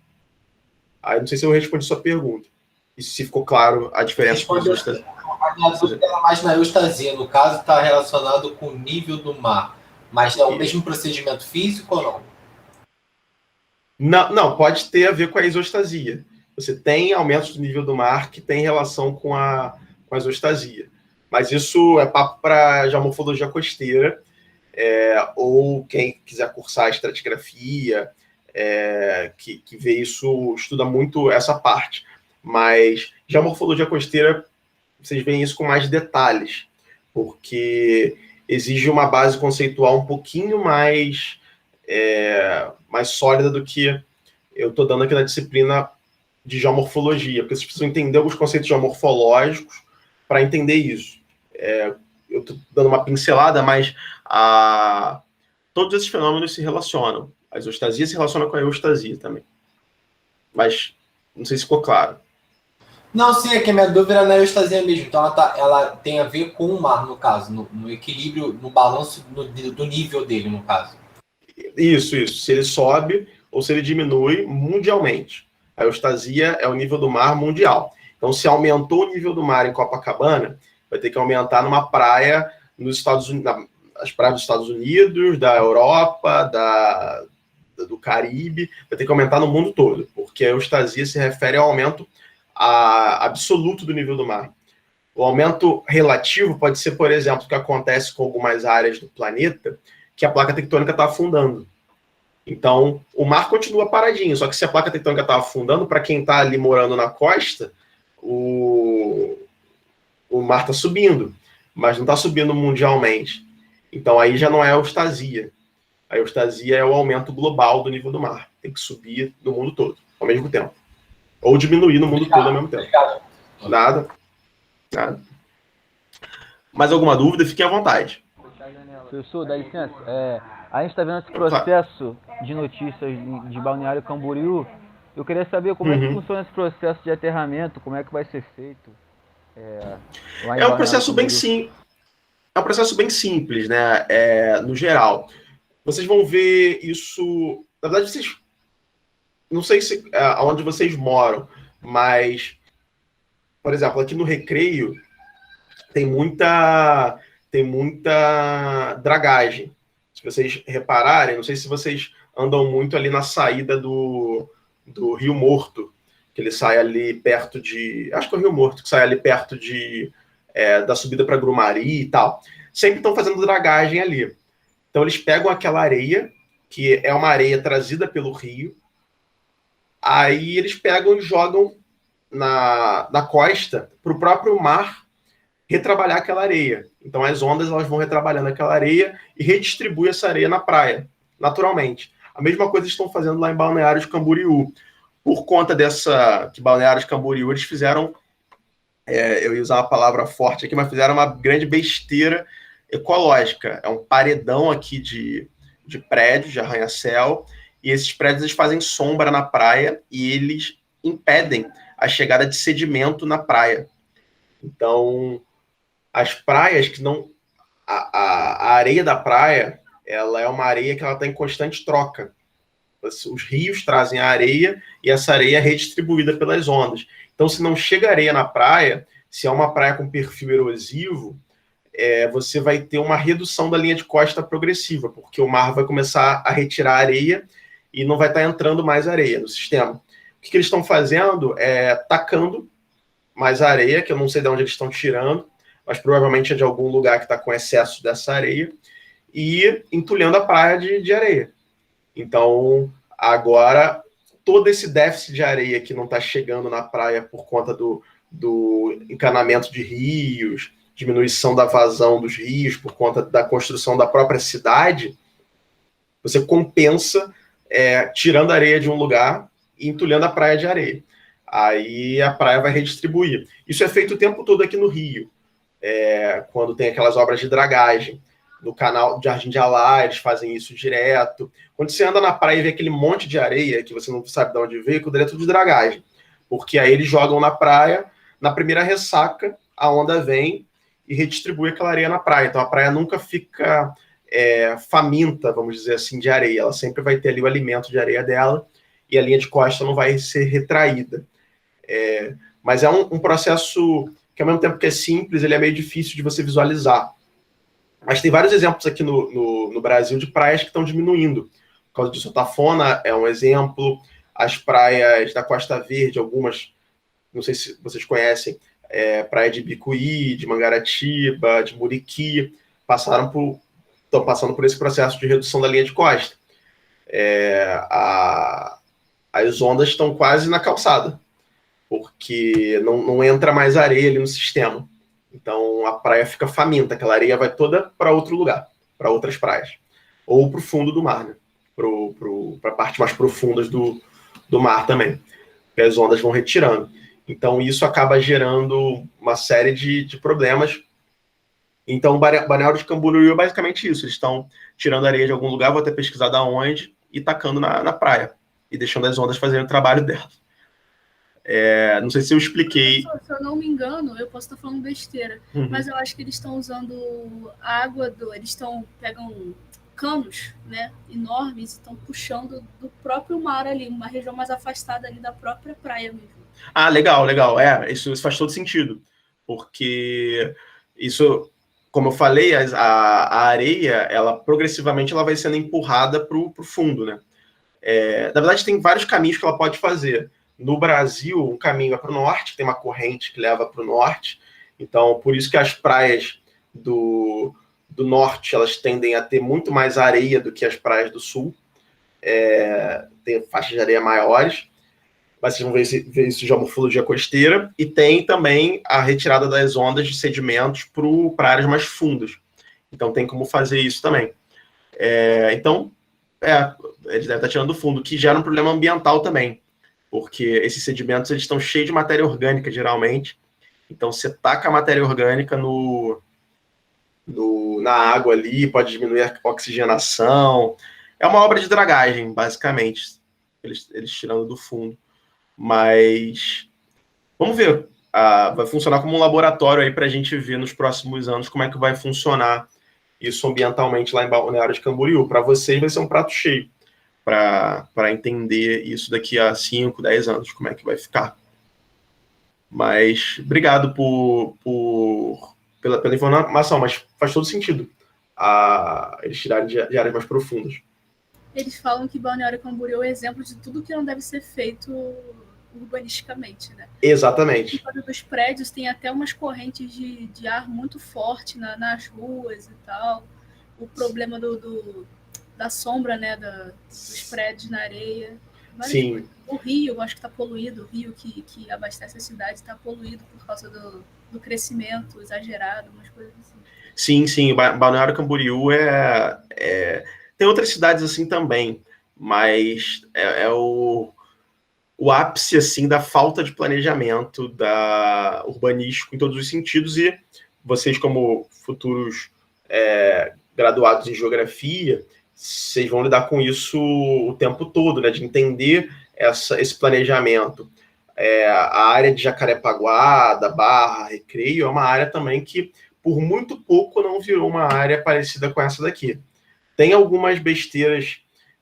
Aí, não sei se eu respondi sua pergunta. E se ficou claro a diferença com a eustasia. Mas na eustasia, no caso, está relacionado com o nível do mar. Mas é o mesmo procedimento físico ou não? Não, pode ter a ver com a exostasia. Você tem aumentos do nível do mar que tem relação com a exostasia. Mas isso é papo para geomorfologia costeira, ou quem quiser cursar estratigrafia, que vê isso, estuda muito essa parte. Mas geomorfologia costeira, vocês veem isso com mais detalhes, porque exige uma base conceitual um pouquinho mais sólida do que eu estou dando aqui na disciplina de geomorfologia, porque vocês precisam entender alguns conceitos geomorfológicos para entender isso. Eu estou dando uma pincelada, mas todos esses fenômenos se relacionam. A exostasia se relaciona com a eustasia também. Mas não sei se ficou claro. Não, sim, é que a minha dúvida é na eustasia mesmo. Então ela tem a ver com o mar, no caso, no equilíbrio, no balanço do nível dele, no caso. Isso. Se ele sobe ou se ele diminui mundialmente. A eustasia é o nível do mar mundial. Então, se aumentou o nível do mar em Copacabana, vai ter que aumentar numa praia nos Estados Unidos, as praias dos Estados Unidos, da Europa, do Caribe, vai ter que aumentar no mundo todo, porque a eustasia se refere ao aumento absoluto do nível do mar. O aumento relativo pode ser, por exemplo, o que acontece com algumas áreas do planeta, que a placa tectônica está afundando. Então, o mar continua paradinho, só que se a placa tectônica está afundando, para quem está ali morando na costa, o mar está subindo, mas não está subindo mundialmente. Então, aí já não é a eustasia. A eustasia é o aumento global do nível do mar. Tem que subir no mundo todo, ao mesmo tempo. Ou diminuir no mundo todo ao mesmo tempo. Nada. Mais alguma dúvida? Fiquem à vontade. Professor, dá licença. A gente está vendo esse processo de notícias de Balneário Camboriú. Eu queria saber como é que funciona esse processo de aterramento, como é que vai ser feito. É um processo bem simples. É um processo bem simples, né? No geral. Vocês vão ver isso... Na verdade, vocês... Não sei aonde vocês moram, mas, por exemplo, aqui no Recreio tem muita dragagem. Se vocês repararem, não sei se vocês andam muito ali na saída do Rio Morto, que ele sai ali perto de... Acho que é o Rio Morto, que sai ali perto da subida para Grumari e tal. Sempre estão fazendo dragagem ali. Então, eles pegam aquela areia, que é uma areia trazida pelo rio, aí eles pegam e jogam na costa para o próprio mar retrabalhar aquela areia. Então, as ondas elas vão retrabalhando aquela areia e redistribui essa areia na praia, naturalmente. A mesma coisa eles estão fazendo lá em Balneário de Camboriú. Por conta que Balneário de Camboriú, eles fizeram, eu ia usar uma palavra forte aqui, mas fizeram uma grande besteira ecológica. É um paredão aqui de prédios, de arranha-céu, e esses prédios eles fazem sombra na praia e eles impedem a chegada de sedimento na praia. Então, as praias que não... A areia da praia, ela é uma areia que ela está em constante troca. Os rios trazem a areia e essa areia é redistribuída pelas ondas. Então, se não chega areia na praia, se é uma praia com perfil erosivo, você vai ter uma redução da linha de costa progressiva, porque o mar vai começar a retirar areia e não vai estar entrando mais areia no sistema. O que eles estão fazendo é tacando mais areia, que eu não sei de onde eles estão tirando, mas provavelmente é de algum lugar que está com excesso dessa areia, e entulhando a praia de areia. Então, agora, todo esse déficit de areia que não está chegando na praia por conta do encanamento de rios, diminuição da vazão dos rios por conta da construção da própria cidade, você compensa tirando areia de um lugar e entulhando a praia de areia. Aí a praia vai redistribuir. Isso é feito o tempo todo aqui no Rio, quando tem aquelas obras de dragagem. No canal de Jardim de Alá, eles fazem isso direto. Quando você anda na praia e vê aquele monte de areia que você não sabe de onde veio, aquilo é tudo de dragagem. Porque aí eles jogam na praia, na primeira ressaca, a onda vem e redistribui aquela areia na praia. Então a praia nunca fica faminta, vamos dizer assim, de areia. Ela sempre vai ter ali o alimento de areia dela e a linha de costa não vai ser retraída. Mas é um processo que, ao mesmo tempo que é simples, ele é meio difícil de você visualizar. Mas tem vários exemplos aqui no Brasil de praias que estão diminuindo. Por causa disso, a Tafona é um exemplo, as praias da Costa Verde, algumas, não sei se vocês conhecem, praia de Bicuí, de Mangaratiba, de Muriqui, estão passando por esse processo de redução da linha de costa. As ondas estão quase na calçada, porque não entra mais areia ali no sistema. Então a praia fica faminta, aquela areia vai toda para outro lugar, para outras praias. Ou para o fundo do mar, né? Para partes mais profundas do mar também. Porque as ondas vão retirando. Então isso acaba gerando uma série de problemas. Então o Balneário de Camboriú é basicamente isso. Eles estão tirando areia de algum lugar, vou até pesquisar da onde, e tacando na praia. E deixando as ondas fazerem o trabalho delas. Não sei se eu expliquei. Se eu não me engano, eu posso estar falando besteira, mas eu acho que eles estão usando a água eles pegam canos, né, enormes e estão puxando do próprio mar ali, uma região mais afastada ali da própria praia mesmo. Ah, legal. Isso faz todo sentido, porque isso, como eu falei, a areia, ela progressivamente ela vai sendo empurrada para o fundo, né? Na verdade, tem vários caminhos que ela pode fazer. No Brasil, um caminho é para o norte, tem uma corrente que leva para o norte. Então, por isso que as praias do norte elas tendem a ter muito mais areia do que as praias do sul. Tem faixas de areia maiores, mas vocês vão ver isso de morfologia costeira. E tem também a retirada das ondas de sedimentos para áreas mais fundas. Então, tem como fazer isso também. Eles devem estar tirando do fundo, que gera um problema ambiental também. Porque esses sedimentos eles estão cheios de matéria orgânica, geralmente. Então, você taca a matéria orgânica na água ali, pode diminuir a oxigenação. É uma obra de dragagem, basicamente, eles tirando do fundo. Mas, vamos ver. Vai funcionar como um laboratório aí para a gente ver nos próximos anos como é que vai funcionar isso ambientalmente lá em Balneário de Camboriú. Para vocês vai ser um prato cheio. Para entender isso daqui a 5, 10 anos, como é que vai ficar. Mas obrigado pela informação, mas faz todo sentido eles tirarem de áreas mais profundas. Eles falam que Balneário Camboriú é exemplo de tudo que não deve ser feito urbanisticamente, né? Exatamente. Por causa dos prédios tem até umas correntes de ar muito forte nas ruas e tal. O problema da sombra, né, dos prédios na areia. Sim. O rio, eu acho que está poluído. O rio que abastece a cidade está poluído por causa do crescimento exagerado, umas coisas assim. Sim. Balneário Camboriú tem outras cidades assim também, mas o ápice assim, da falta de planejamento urbanístico em todos os sentidos, e vocês, como futuros graduados em geografia, vocês vão lidar com isso o tempo todo, né? De entender esse planejamento. A área de Jacarepaguá, da Barra, Recreio, é uma área também que, por muito pouco, não virou uma área parecida com essa daqui. Tem algumas besteiras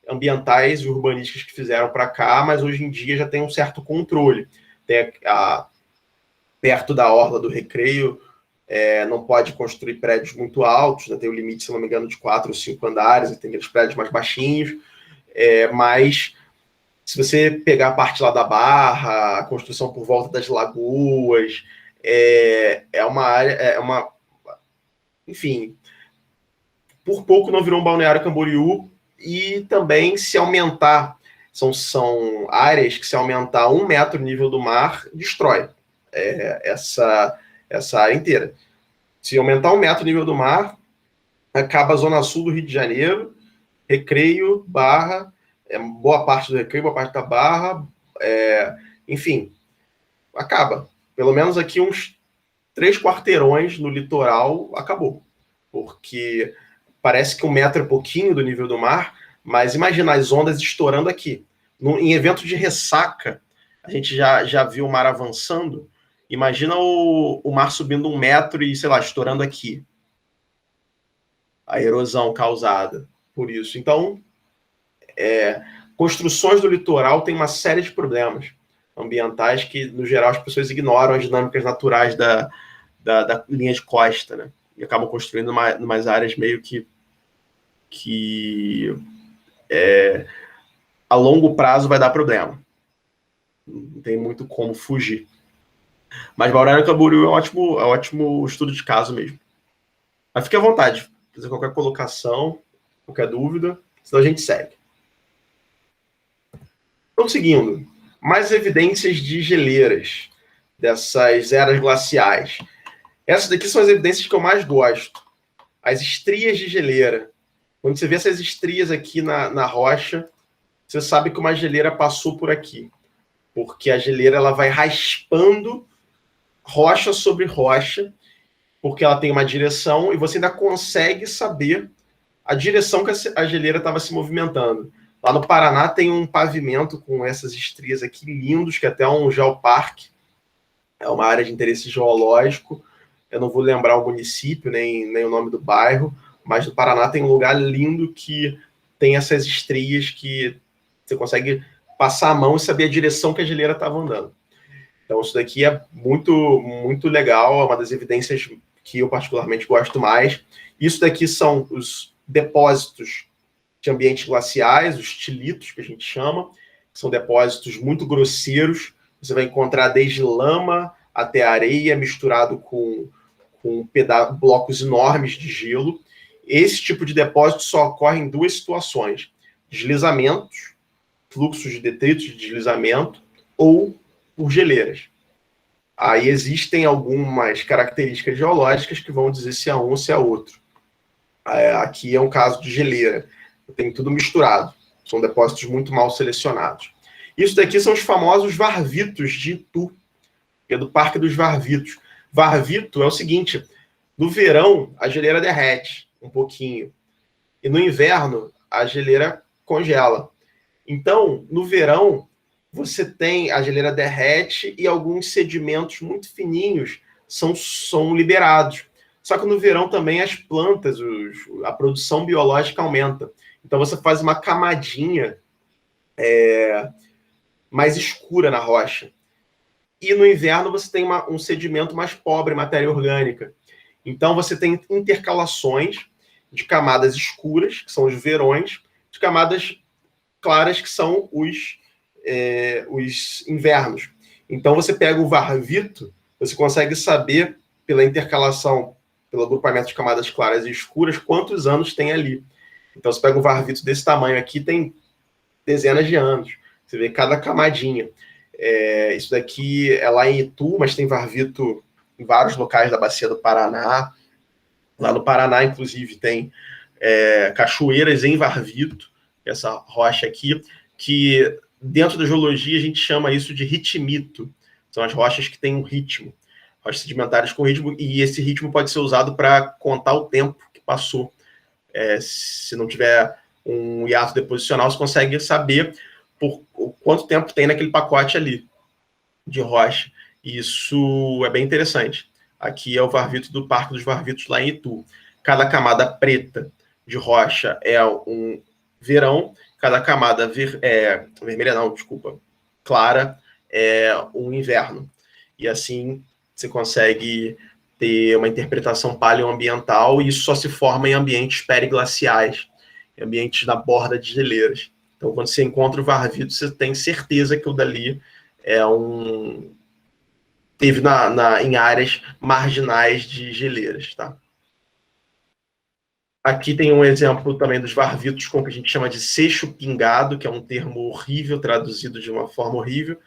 ambientais e urbanísticas que fizeram para cá, mas hoje em dia já tem um certo controle. Tem perto da orla do Recreio, não pode construir prédios muito altos, né? Tem o limite, se não me engano, de 4 ou 5 andares, e tem aqueles prédios mais baixinhos, mas se você pegar a parte lá da Barra, a construção por volta das lagoas, é uma área, enfim, por pouco não virou um Balneário Camboriú, e também se aumentar, são áreas que se aumentar 1 metro o nível do mar, destrói essa área inteira. Se aumentar 1 metro o nível do mar, acaba a zona sul do Rio de Janeiro, Recreio, Barra, boa parte do Recreio, boa parte da Barra, enfim, acaba. Pelo menos aqui uns 3 quarteirões no litoral, acabou. Porque parece que 1 metro é pouquinho do nível do mar, mas imagina as ondas estourando aqui. Em evento de ressaca, a gente já viu o mar avançando. Imagina o mar subindo 1 metro e, sei lá, estourando aqui. A erosão causada por isso. Então, construções do litoral têm uma série de problemas ambientais que, no geral, as pessoas ignoram as dinâmicas naturais da linha de costa, né? E acabam construindo umas áreas meio que a longo prazo vai dar problema. Não tem muito como fugir. Mas Balneário Camboriú é um ótimo estudo de caso mesmo. Mas fique à vontade, fazer qualquer colocação, qualquer dúvida, senão a gente segue. Então, seguindo, mais evidências de geleiras dessas eras glaciais. Essas daqui são as evidências que eu mais gosto. As estrias de geleira. Quando você vê essas estrias aqui na rocha, você sabe que uma geleira passou por aqui. Porque a geleira ela vai raspando rocha sobre rocha, porque ela tem uma direção, e você ainda consegue saber a direção que a geleira estava se movimentando. Lá no Paraná tem um pavimento com essas estrias aqui lindos, que é até um geoparque, é uma área de interesse geológico. Eu não vou lembrar o município, nem o nome do bairro, mas no Paraná tem um lugar lindo que tem essas estrias que você consegue passar a mão e saber a direção que a geleira estava andando. Então, isso daqui é muito, muito legal, é uma das evidências que eu particularmente gosto mais. Isso daqui são os depósitos de ambientes glaciais, os tilitos, que a gente chama, são depósitos muito grosseiros. Você vai encontrar desde lama até areia, misturado com blocos enormes de gelo. Esse tipo de depósito só ocorre em 2 situações: deslizamentos, fluxos de detritos de deslizamento, ou por geleiras. Aí existem algumas características geológicas que vão dizer se é um ou se é outro. Aqui é um caso de geleira. Tem tudo misturado. São depósitos muito mal selecionados. Isso daqui são os famosos varvitos de Itu, que é do Parque dos Varvitos. Varvito é o seguinte: no verão, a geleira derrete um pouquinho. E no inverno, a geleira congela. Então, no verão, você tem a geleira derrete e alguns sedimentos muito fininhos são liberados. Só que no verão também as plantas, a produção biológica aumenta. Então você faz uma camadinha mais escura na rocha. E no inverno você tem um sedimento mais pobre em matéria orgânica. Então você tem intercalações de camadas escuras, que são os verões, de camadas claras, que são os invernos. Então você pega o varvito, você consegue saber pela intercalação, pelo agrupamento de camadas claras e escuras, quantos anos tem ali. Então você pega um varvito desse tamanho aqui, tem dezenas de anos. Você vê cada camadinha. Isso daqui é lá em Itu, mas tem varvito em vários locais da bacia do Paraná. Lá no Paraná, inclusive, tem cachoeiras em varvito, essa rocha aqui, que dentro da geologia a gente chama isso de ritmito. São as rochas que têm um ritmo, rochas sedimentares com ritmo, e esse ritmo pode ser usado para contar o tempo que passou. Se não tiver um hiato deposicional, você consegue saber por quanto tempo tem naquele pacote ali de rocha. Isso é bem interessante. Aqui é o varvito do Parque dos Varvitos, lá em Itu. Cada camada preta de rocha é um verão, cada camada vermelha, não, desculpa, clara, é um inverno. E assim você consegue ter uma interpretação paleoambiental, e isso só se forma em ambientes periglaciais, em ambientes na borda de geleiras. Então, quando você encontra o varvito, você tem certeza que o dali teve em áreas marginais de geleiras, tá? Aqui tem um exemplo também dos varvitos com o que a gente chama de seixo pingado, que é um termo horrível, traduzido de uma forma horrível.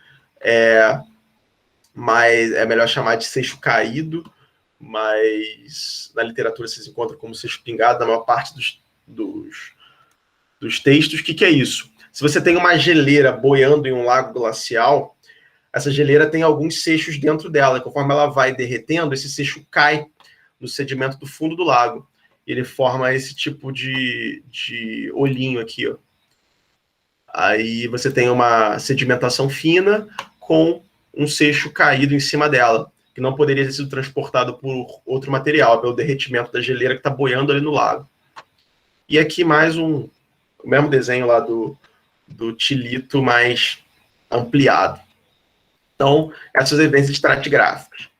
Mas é melhor chamar de seixo caído, mas na literatura vocês encontram como seixo pingado na maior parte dos textos. O que é isso? Se você tem uma geleira boiando em um lago glacial, essa geleira tem alguns seixos dentro dela. Conforme ela vai derretendo, esse seixo cai no sedimento do fundo do lago. Ele forma esse tipo de olhinho aqui, ó. Aí você tem uma sedimentação fina com um seixo caído em cima dela, que não poderia ter sido transportado por outro material, pelo derretimento da geleira que está boiando ali no lago. E aqui mais o mesmo desenho lá do tilito, mais ampliado. Então, essas evidências estratigráficas.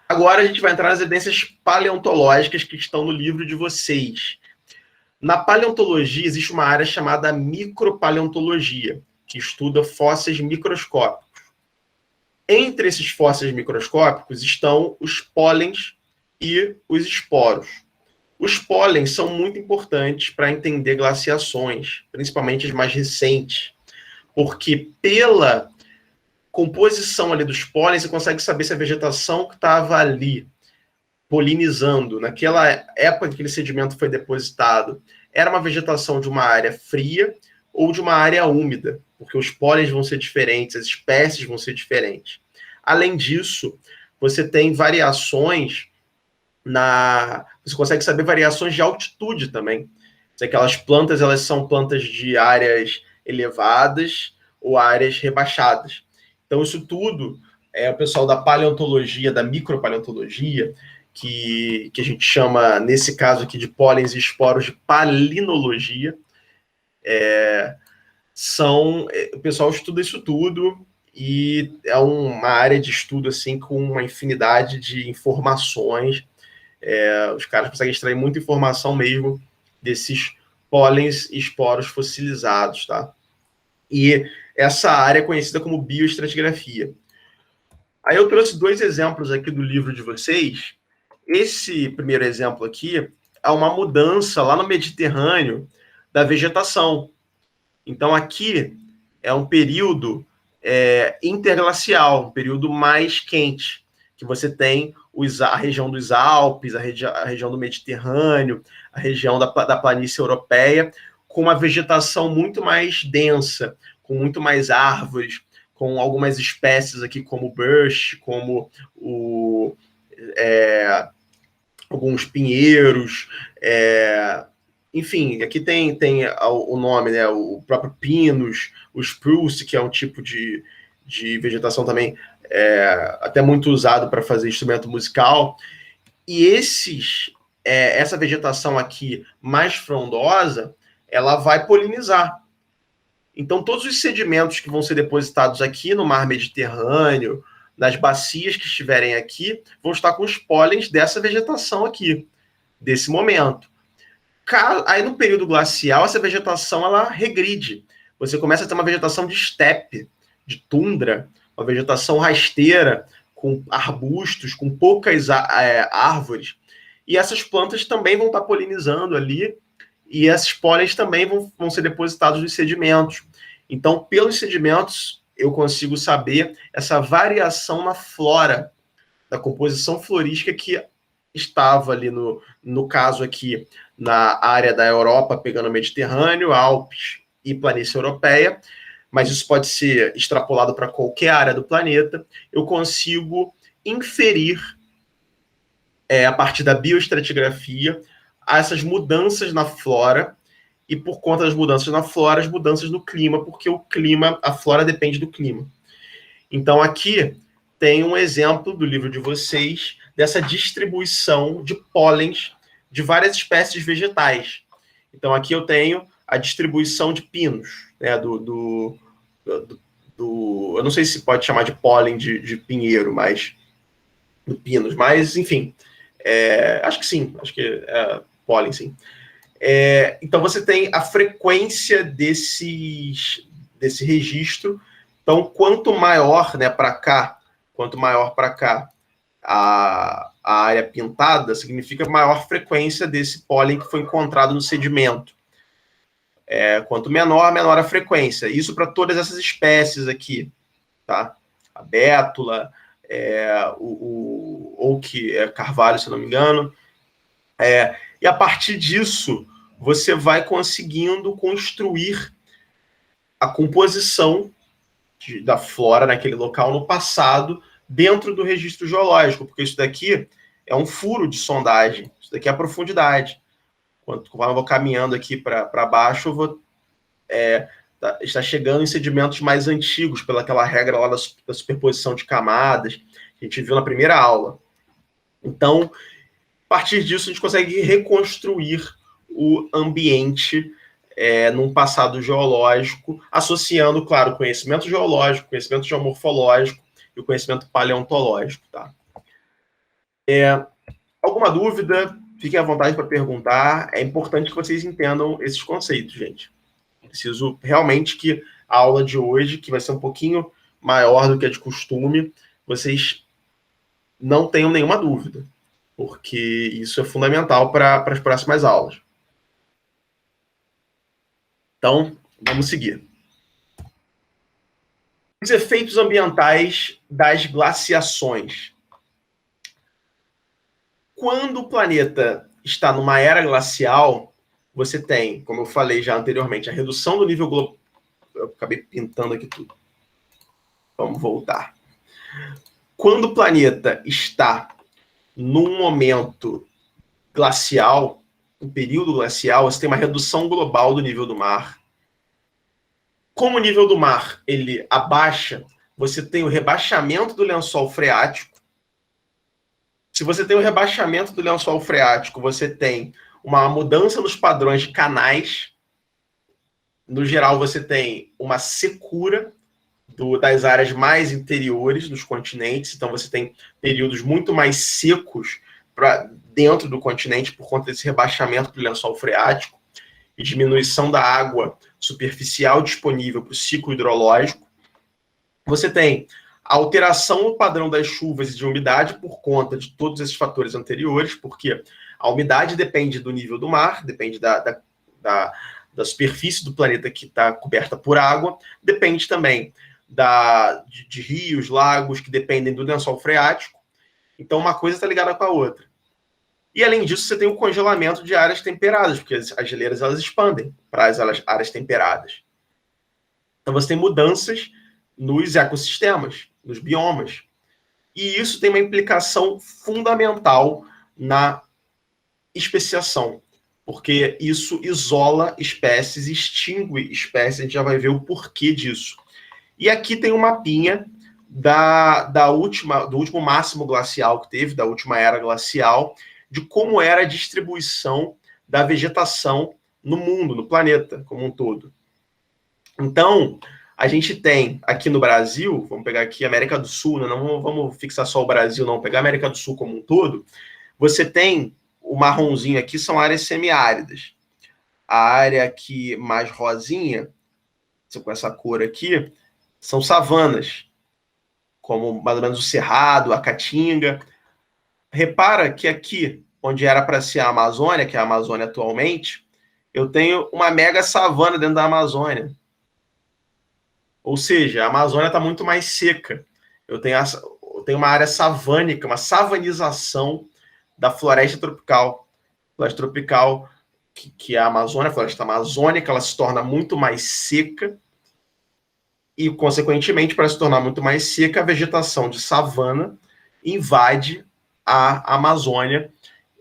Agora a gente vai entrar nas evidências paleontológicas que estão no livro de vocês. Na paleontologia existe uma área chamada micropaleontologia, que estuda fósseis microscópicos. Entre esses fósseis microscópicos estão os pólens e os esporos. Os pólens são muito importantes para entender glaciações, principalmente as mais recentes, porque pela composição ali dos pólens você consegue saber se a vegetação que estava ali polinizando, naquela época que aquele sedimento foi depositado, era uma vegetação de uma área fria ou de uma área úmida, porque os pólens vão ser diferentes, as espécies vão ser diferentes. Além disso, você tem variações você consegue saber variações de altitude também. Se aquelas plantas, elas são plantas de áreas elevadas ou áreas rebaixadas. Então, isso tudo o pessoal da paleontologia, da micropaleontologia, que a gente chama, nesse caso aqui, de pólens e esporos, de palinologia. O pessoal estuda isso tudo e é uma área de estudo assim, com uma infinidade de informações. Os caras conseguem extrair muita informação mesmo desses pólens e esporos fossilizados, tá? E essa área é conhecida como bioestratigrafia. Aí eu trouxe 2 exemplos aqui do livro de vocês. Esse primeiro exemplo aqui é uma mudança lá no Mediterrâneo da vegetação. Então, aqui é um período interglacial, um período mais quente, que você tem a região dos Alpes, a região do Mediterrâneo, a região da planície europeia, com uma vegetação muito mais densa, com muito mais árvores, com algumas espécies aqui, como o birch, como alguns pinheiros, enfim, aqui tem o nome, né, o próprio pinus, o spruce, que é um tipo de vegetação também até muito usado para fazer instrumento musical. E essa vegetação aqui mais frondosa, ela vai polinizar. Então, todos os sedimentos que vão ser depositados aqui no mar Mediterrâneo, nas bacias que estiverem aqui, vão estar com os pólens dessa vegetação aqui, desse momento. Aí, no período glacial, essa vegetação ela regride. Você começa a ter uma vegetação de estepe, de tundra, uma vegetação rasteira, com arbustos, com poucas árvores. E essas plantas também vão estar polinizando ali, e esses pólens também vão ser depositados nos sedimentos. Então, pelos sedimentos, eu consigo saber essa variação na flora, da composição florística que estava ali, no caso aqui, na área da Europa, pegando o Mediterrâneo, Alpes e planície europeia, mas isso pode ser extrapolado para qualquer área do planeta. Eu consigo inferir, a partir da bioestratigrafia, essas mudanças na flora, e por conta das mudanças na flora, as mudanças no clima, porque a flora depende do clima. Então, aqui tem um exemplo do livro de vocês, dessa distribuição de pólens de várias espécies vegetais. Então, aqui eu tenho a distribuição de pinos, né, eu não sei se pode chamar de pólen de pinheiro, mas do pinos, mas, enfim, acho que sim, acho que é pólen, sim. Então, você tem a frequência desse registro. Então, quanto maior, né, para cá, a área pintada, significa maior frequência desse pólen que foi encontrado no sedimento. Quanto menor, menor a frequência. Isso para todas essas espécies aqui, tá? A bétula, o oak carvalho, se não me engano. E a partir disso, você vai conseguindo construir a composição da flora naquele local no passado, dentro do registro geológico, porque isso daqui é um furo de sondagem, isso daqui é a profundidade. Quando eu vou caminhando aqui para baixo, eu vou está chegando em sedimentos mais antigos, pelaquela regra lá da superposição de camadas, que a gente viu na primeira aula. Então, a partir disso, a gente consegue reconstruir o ambiente num passado geológico, associando, claro, conhecimento geológico, conhecimento geomorfológico e o conhecimento paleontológico. Tá? Alguma dúvida? Fiquem à vontade para perguntar. É importante que vocês entendam esses conceitos, gente. Preciso realmente que a aula de hoje, que vai ser um pouquinho maior do que a de costume, vocês não tenham nenhuma dúvida, porque isso é fundamental para as próximas aulas. Então, vamos seguir. Os efeitos ambientais das glaciações. Quando o planeta está numa era glacial, você tem, como eu falei já anteriormente, a redução do nível global. Eu acabei pintando aqui tudo. Vamos voltar. Quando o planeta está num momento glacial, um período glacial, você tem uma redução global do nível do mar. Como o nível do mar ele abaixa, você tem o rebaixamento do lençol freático. Se você tem o rebaixamento do lençol freático, você tem uma mudança nos padrões de canais. No geral, você tem uma secura das áreas mais interiores dos continentes. Então, você tem períodos muito mais secos dentro do continente por conta desse rebaixamento do lençol freático e diminuição da água superficial disponível para o ciclo hidrológico. Você tem a alteração no padrão das chuvas e de umidade por conta de todos esses fatores anteriores, porque a umidade depende do nível do mar, depende da superfície do planeta que está coberta por água, depende também de rios, lagos, que dependem do lençol freático. Então, uma coisa está ligada com a outra. E, além disso, você tem o congelamento de áreas temperadas, porque as geleiras elas expandem para as áreas temperadas. Então, você tem mudanças nos ecossistemas, nos biomas. E isso tem uma implicação fundamental na especiação, porque isso isola espécies, extingue espécies, a gente já vai ver o porquê disso. E aqui tem um mapinha do último máximo glacial que teve, da última era glacial, de como era a distribuição da vegetação no mundo, no planeta como um todo. Então, a gente tem aqui no Brasil, vamos pegar aqui a América do Sul, né? Não vamos fixar só o Brasil, não, pegar a América do Sul como um todo, você tem o marronzinho aqui, são áreas semiáridas. A área aqui mais rosinha, com essa cor aqui, são savanas, como mais ou menos o Cerrado, a Caatinga. Repara que aqui, onde era para ser a Amazônia, que é a Amazônia atualmente, eu tenho uma mega savana dentro da Amazônia. Ou seja, a Amazônia está muito mais seca. Eu tenho uma área savânica, uma savanização da floresta tropical. Floresta tropical, que é a Amazônia, a floresta amazônica, ela se torna muito mais seca e, consequentemente, para se tornar muito mais seca, a vegetação de savana invade a Amazônia,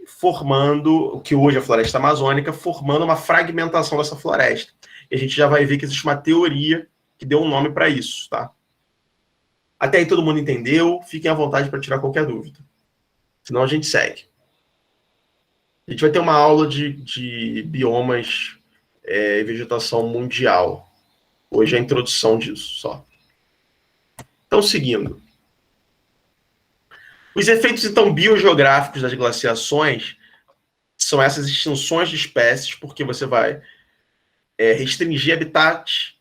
formando o que hoje é a floresta amazônica, formando uma fragmentação dessa floresta. E a gente já vai ver que existe uma teoria que deu um nome para isso, tá? Até aí todo mundo entendeu? Fiquem à vontade para tirar qualquer dúvida. Senão a gente segue. A gente vai ter uma aula de biomas e vegetação mundial. Hoje é a introdução disso, só. Então, seguindo. Os efeitos, então, biogeográficos das glaciações são essas extinções de espécies, porque você vai restringir habitats,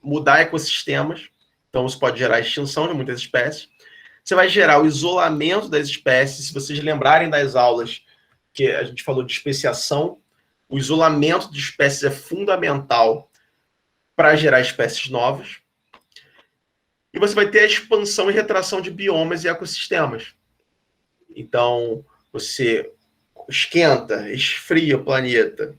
mudar ecossistemas. Então, isso pode gerar extinção de muitas espécies. Você vai gerar o isolamento das espécies. Se vocês lembrarem das aulas que a gente falou de especiação, o isolamento de espécies é fundamental para gerar espécies novas. E você vai ter a expansão e retração de biomas e ecossistemas. Então, você esquenta, esfria o planeta,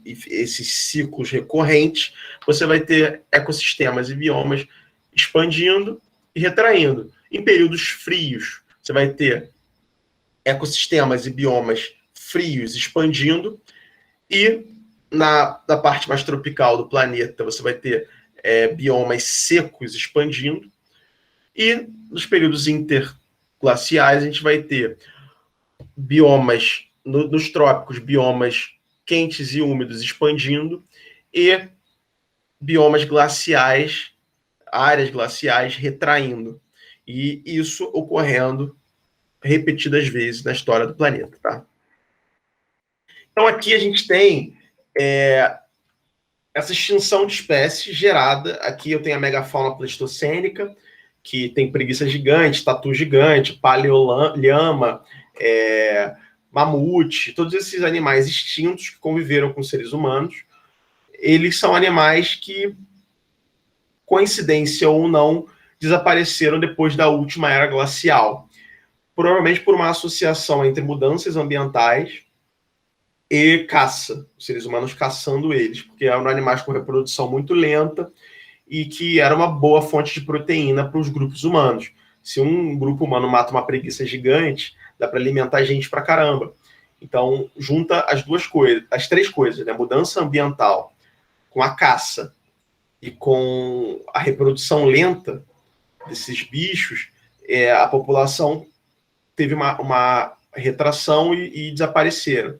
esses ciclos recorrentes, você vai ter ecossistemas e biomas expandindo e retraindo. Em períodos frios, você vai ter ecossistemas e biomas frios expandindo, e na parte mais tropical do planeta, você vai ter biomas secos expandindo, e nos períodos interglaciais, a gente vai ter biomas, nos trópicos, biomas quentes e úmidos expandindo, e biomas glaciais, áreas glaciais retraindo. E isso ocorrendo repetidas vezes na história do planeta, tá? Então aqui a gente tem essa extinção de espécies gerada. Aqui eu tenho a megafauna pleistocênica, que tem preguiça gigante, tatu gigante, paleolhama, mamute, todos esses animais extintos que conviveram com seres humanos. Eles são animais que, coincidência ou não, desapareceram depois da última era glacial. Provavelmente por uma associação entre mudanças ambientais e caça, os seres humanos caçando eles, porque eram animais com reprodução muito lenta e que era uma boa fonte de proteína para os grupos humanos. Se um grupo humano mata uma preguiça gigante, dá para alimentar gente pra caramba. Então, junta as duas coisas, as três coisas, né? Mudança ambiental com a caça e com a reprodução lenta desses bichos, a população teve uma retração e desapareceram.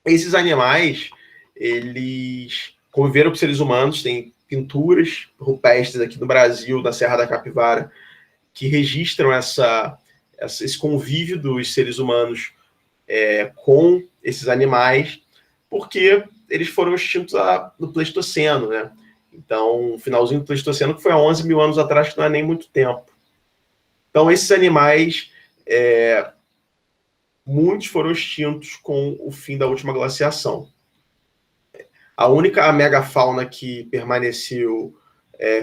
Esses animais, eles conviveram com seres humanos, tem pinturas rupestres aqui no Brasil, da Serra da Capivara, que registram esse convívio dos seres humanos com esses animais, porque eles foram extintos no Pleistoceno, né? Então, finalzinho do Pleistoceno, que foi há 11 mil anos atrás, que não é nem muito tempo. Então, esses animais, muitos foram extintos com o fim da última glaciação. A megafauna que permaneceu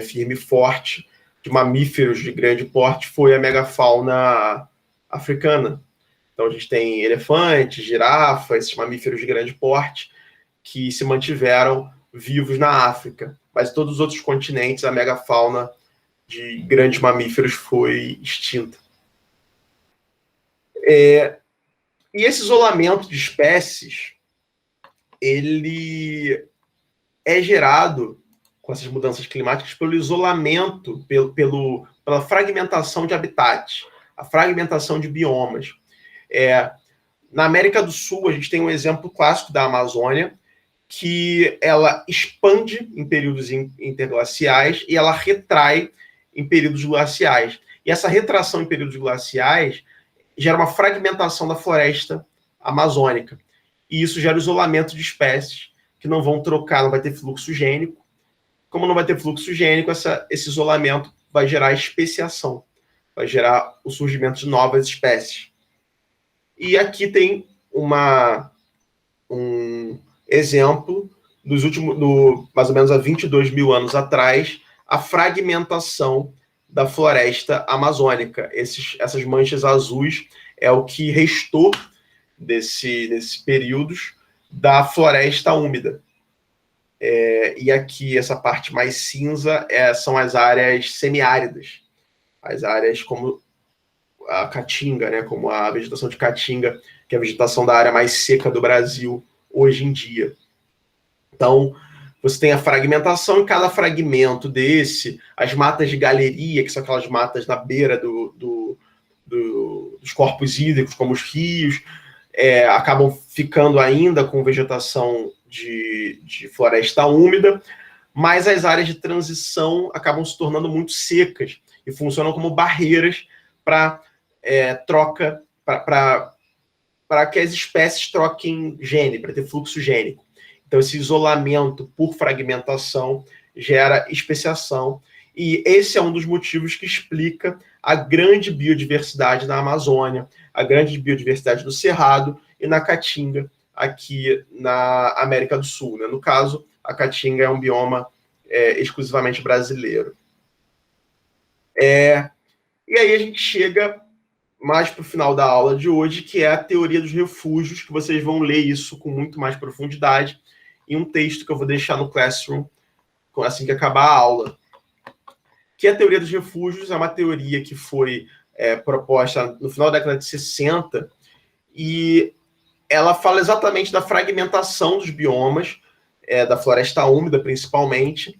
firme e forte, de mamíferos de grande porte, foi a megafauna africana. Então, a gente tem elefantes, girafas, esses mamíferos de grande porte, que se mantiveram vivos na África. Mas em todos os outros continentes, a megafauna de grandes mamíferos foi extinta. E esse isolamento de espécies, ele é gerado, com essas mudanças climáticas, pelo isolamento, pela fragmentação de habitats, a fragmentação de biomas. Na América do Sul, a gente tem um exemplo clássico da Amazônia, que ela expande em períodos interglaciais e ela retrai em períodos glaciais. E essa retração em períodos glaciais gera uma fragmentação da floresta amazônica. E isso gera o isolamento de espécies que não vão trocar, não vai ter fluxo gênico. Como não vai ter fluxo gênico, esse isolamento vai gerar especiação, vai gerar o surgimento de novas espécies. E aqui tem um exemplo mais ou menos há 22 mil anos atrás, a fragmentação da floresta amazônica. Essas manchas azuis é o que restou desses períodos da floresta úmida. E aqui, essa parte mais cinza, são as áreas semiáridas, as áreas como a caatinga, né, como a vegetação de caatinga, que é a vegetação da área mais seca do Brasil hoje em dia. Então, você tem a fragmentação, e cada fragmento desse, as matas de galeria, que são aquelas matas na beira dos corpos hídricos, como os rios, acabam ficando ainda com vegetação de floresta úmida, mas as áreas de transição acabam se tornando muito secas e funcionam como barreiras para troca, para que as espécies troquem gene, para ter fluxo gênico. Então, esse isolamento por fragmentação gera especiação, E esse é um dos motivos que explica a grande biodiversidade na Amazônia, a grande biodiversidade do Cerrado e na Caatinga, aqui na América do Sul, né? No caso, a Caatinga é um bioma exclusivamente brasileiro. E aí a gente chega mais para o final da aula de hoje, que é a teoria dos refúgios, que vocês vão ler isso com muito mais profundidade em um texto que eu vou deixar no Classroom assim que acabar a aula. Que a teoria dos refúgios é uma teoria que foi proposta no final da década de 60 e ela fala exatamente da fragmentação dos biomas, da floresta úmida principalmente,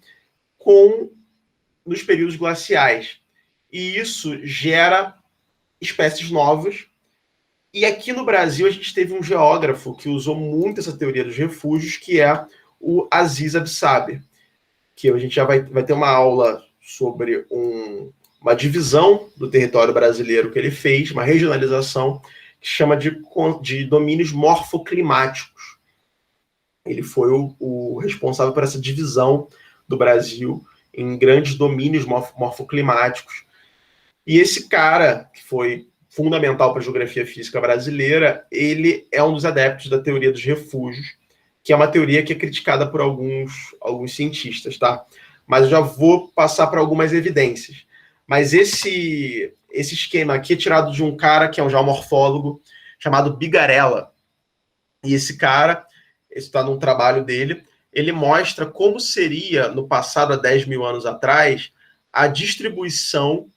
nos períodos glaciais. E isso gera espécies novas. E aqui no Brasil a gente teve um geógrafo que usou muito essa teoria dos refúgios, que é o Aziz Absaber, que a gente já vai ter uma aula sobre uma divisão do território brasileiro que ele fez, uma regionalização, que chama de domínios morfoclimáticos. Ele foi o responsável por essa divisão do Brasil em grandes domínios morfoclimáticos. E esse cara, que foi fundamental para a geografia física brasileira, ele é um dos adeptos da teoria dos refúgios, que é uma teoria que é criticada por alguns cientistas, tá? Mas eu já vou passar para algumas evidências. Mas esse esquema aqui é tirado de um cara que é um geomorfólogo chamado Bigarella. E esse cara, esse está num trabalho dele, ele mostra como seria, no passado, há 10 mil anos atrás, a distribuição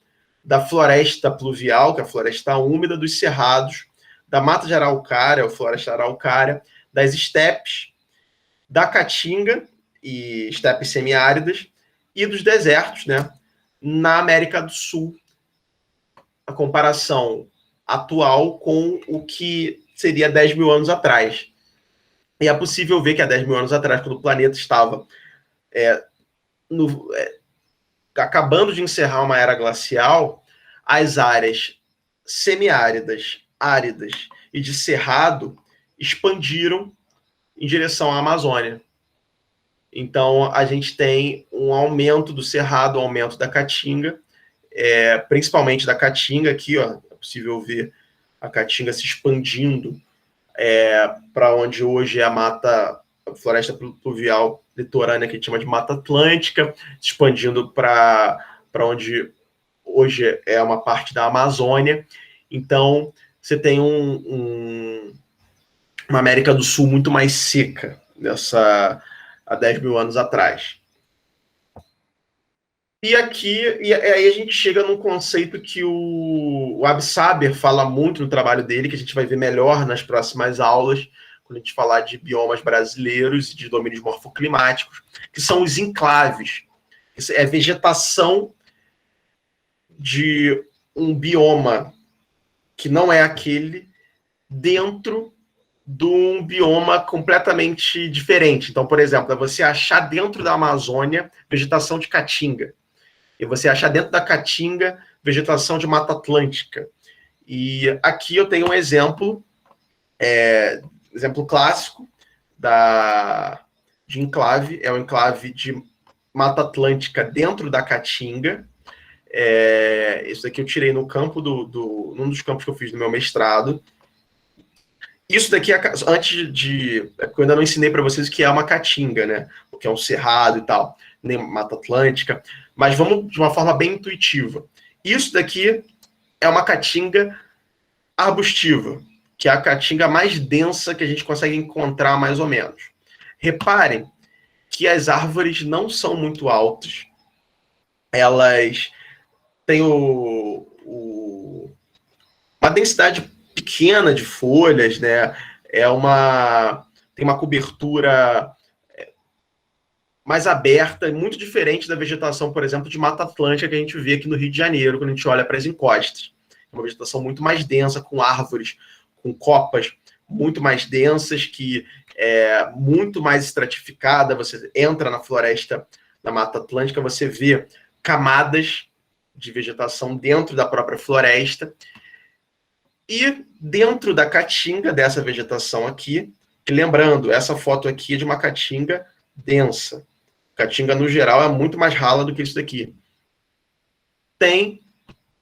da floresta pluvial, que é a floresta úmida, dos cerrados, da mata de araucária, ou floresta araucária, das estepes, da caatinga e estepes semiáridas, e dos desertos, né, na América do Sul. A comparação atual com o que seria 10 mil anos atrás. E é possível ver que há 10 mil anos atrás, quando o planeta estava acabando de encerrar uma era glacial, as áreas semiáridas, áridas e de cerrado expandiram em direção à Amazônia. Então, a gente tem um aumento do cerrado, um aumento da caatinga, principalmente da caatinga aqui, ó, é possível ver a caatinga se expandindo para onde hoje é a floresta pluvial litorânea, que a gente chama de Mata Atlântica, se expandindo para onde hoje é uma parte da Amazônia. Então, você tem uma América do Sul muito mais seca há 10 mil anos atrás. E aí a gente chega num conceito que o Absaber fala muito no trabalho dele, que a gente vai ver melhor nas próximas aulas, quando a gente falar de biomas brasileiros e de domínios morfoclimáticos, que são os enclaves. Isso é vegetação de um bioma que não é aquele dentro de um bioma completamente diferente. Então, por exemplo, é você achar dentro da Amazônia vegetação de caatinga, e você achar dentro da caatinga vegetação de Mata Atlântica. E aqui eu tenho um exemplo clássico de enclave, é um enclave de Mata Atlântica dentro da caatinga. Isso daqui eu tirei no campo num dos campos que eu fiz no meu mestrado. Isso daqui, porque eu ainda não ensinei para vocês o que é uma caatinga, né? O que é um cerrado e tal, nem Mata Atlântica, mas vamos de uma forma bem intuitiva. Isso daqui é uma caatinga arbustiva, que é a caatinga mais densa que a gente consegue encontrar, mais ou menos. Reparem que as árvores não são muito altas, elas têm uma densidade pequena de folhas, né? Tem uma cobertura mais aberta, muito diferente da vegetação, por exemplo, de Mata Atlântica que a gente vê aqui no Rio de Janeiro, quando a gente olha para as encostas. É uma vegetação muito mais densa, com árvores, com copas muito mais densas, que é muito mais estratificada. Você entra na floresta, na Mata Atlântica, você vê camadas de vegetação dentro da própria floresta. E dentro da caatinga, dessa vegetação aqui, que, lembrando, essa foto aqui é de uma caatinga densa. Caatinga, no geral, é muito mais rala do que isso daqui. tem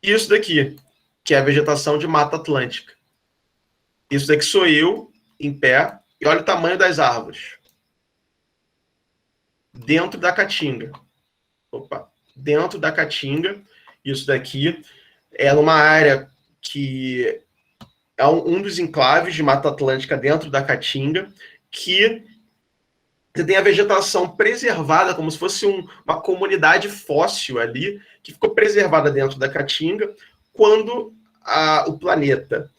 isso daqui, que é a vegetação de Mata Atlântica. Isso daqui sou eu, em pé, e olha o tamanho das árvores. Dentro da Caatinga. Opa, dentro da Caatinga, isso daqui é numa área que é um dos enclaves de Mata Atlântica dentro da Caatinga, que você tem a vegetação preservada, como se fosse uma comunidade fóssil ali, que ficou preservada dentro da Caatinga, quando o planeta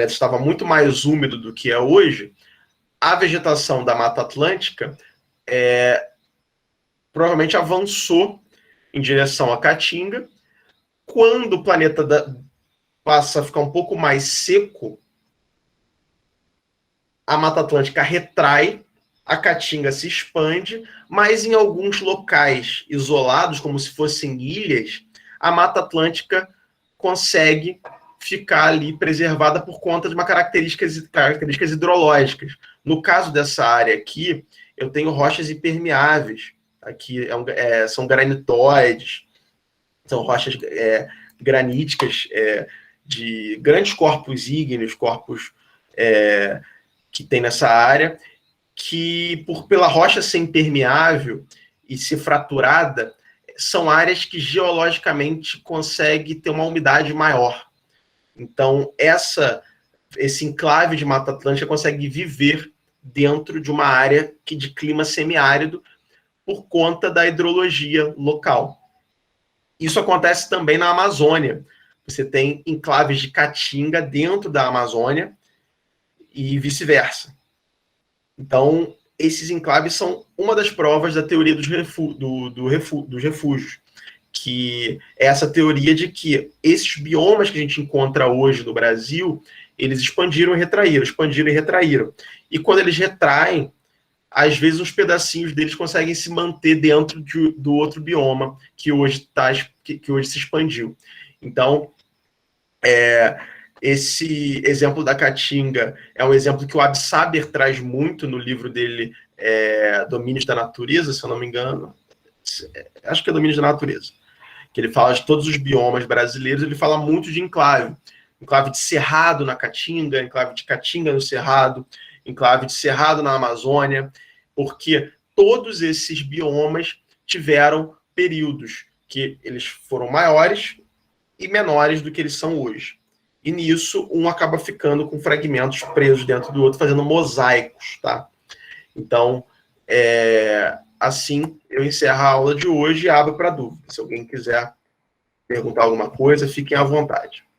estava muito mais úmido do que é hoje, a vegetação da Mata Atlântica provavelmente avançou em direção à Caatinga. Quando o planeta passa a ficar um pouco mais seco, a Mata Atlântica retrai, a Caatinga se expande, mas em alguns locais isolados, como se fossem ilhas, a Mata Atlântica consegue ficar ali preservada por conta de uma características hidrológicas. No caso dessa área aqui, eu tenho rochas impermeáveis. Aqui são granitóides, são rochas graníticas de grandes corpos ígneos, corpos que tem nessa área, que pela rocha ser impermeável e ser fraturada, são áreas que geologicamente conseguem ter uma umidade maior. Então, esse enclave de Mata Atlântica consegue viver dentro de uma área de clima semiárido por conta da hidrologia local. Isso acontece também na Amazônia. Você tem enclaves de Caatinga dentro da Amazônia e vice-versa. Então, esses enclaves são uma das provas da teoria dos refúgios, que é essa teoria de que esses biomas que a gente encontra hoje no Brasil, eles expandiram e retraíram. E quando eles retraem, às vezes uns pedacinhos deles conseguem se manter dentro do outro bioma que hoje se expandiu. Então, esse exemplo da Caatinga é um exemplo que o Absaber traz muito no livro dele, Domínios da Natureza, se eu não me engano. Acho que é Domínios da Natureza. Que ele fala de todos os biomas brasileiros, ele fala muito de enclave. Enclave de Cerrado na Caatinga, enclave de Caatinga no Cerrado, enclave de Cerrado na Amazônia, porque todos esses biomas tiveram períodos que eles foram maiores e menores do que eles são hoje. E nisso, um acaba ficando com fragmentos presos dentro do outro, fazendo mosaicos, tá? Então, assim, eu encerro a aula de hoje e abro para dúvida. Se alguém quiser perguntar alguma coisa, fiquem à vontade.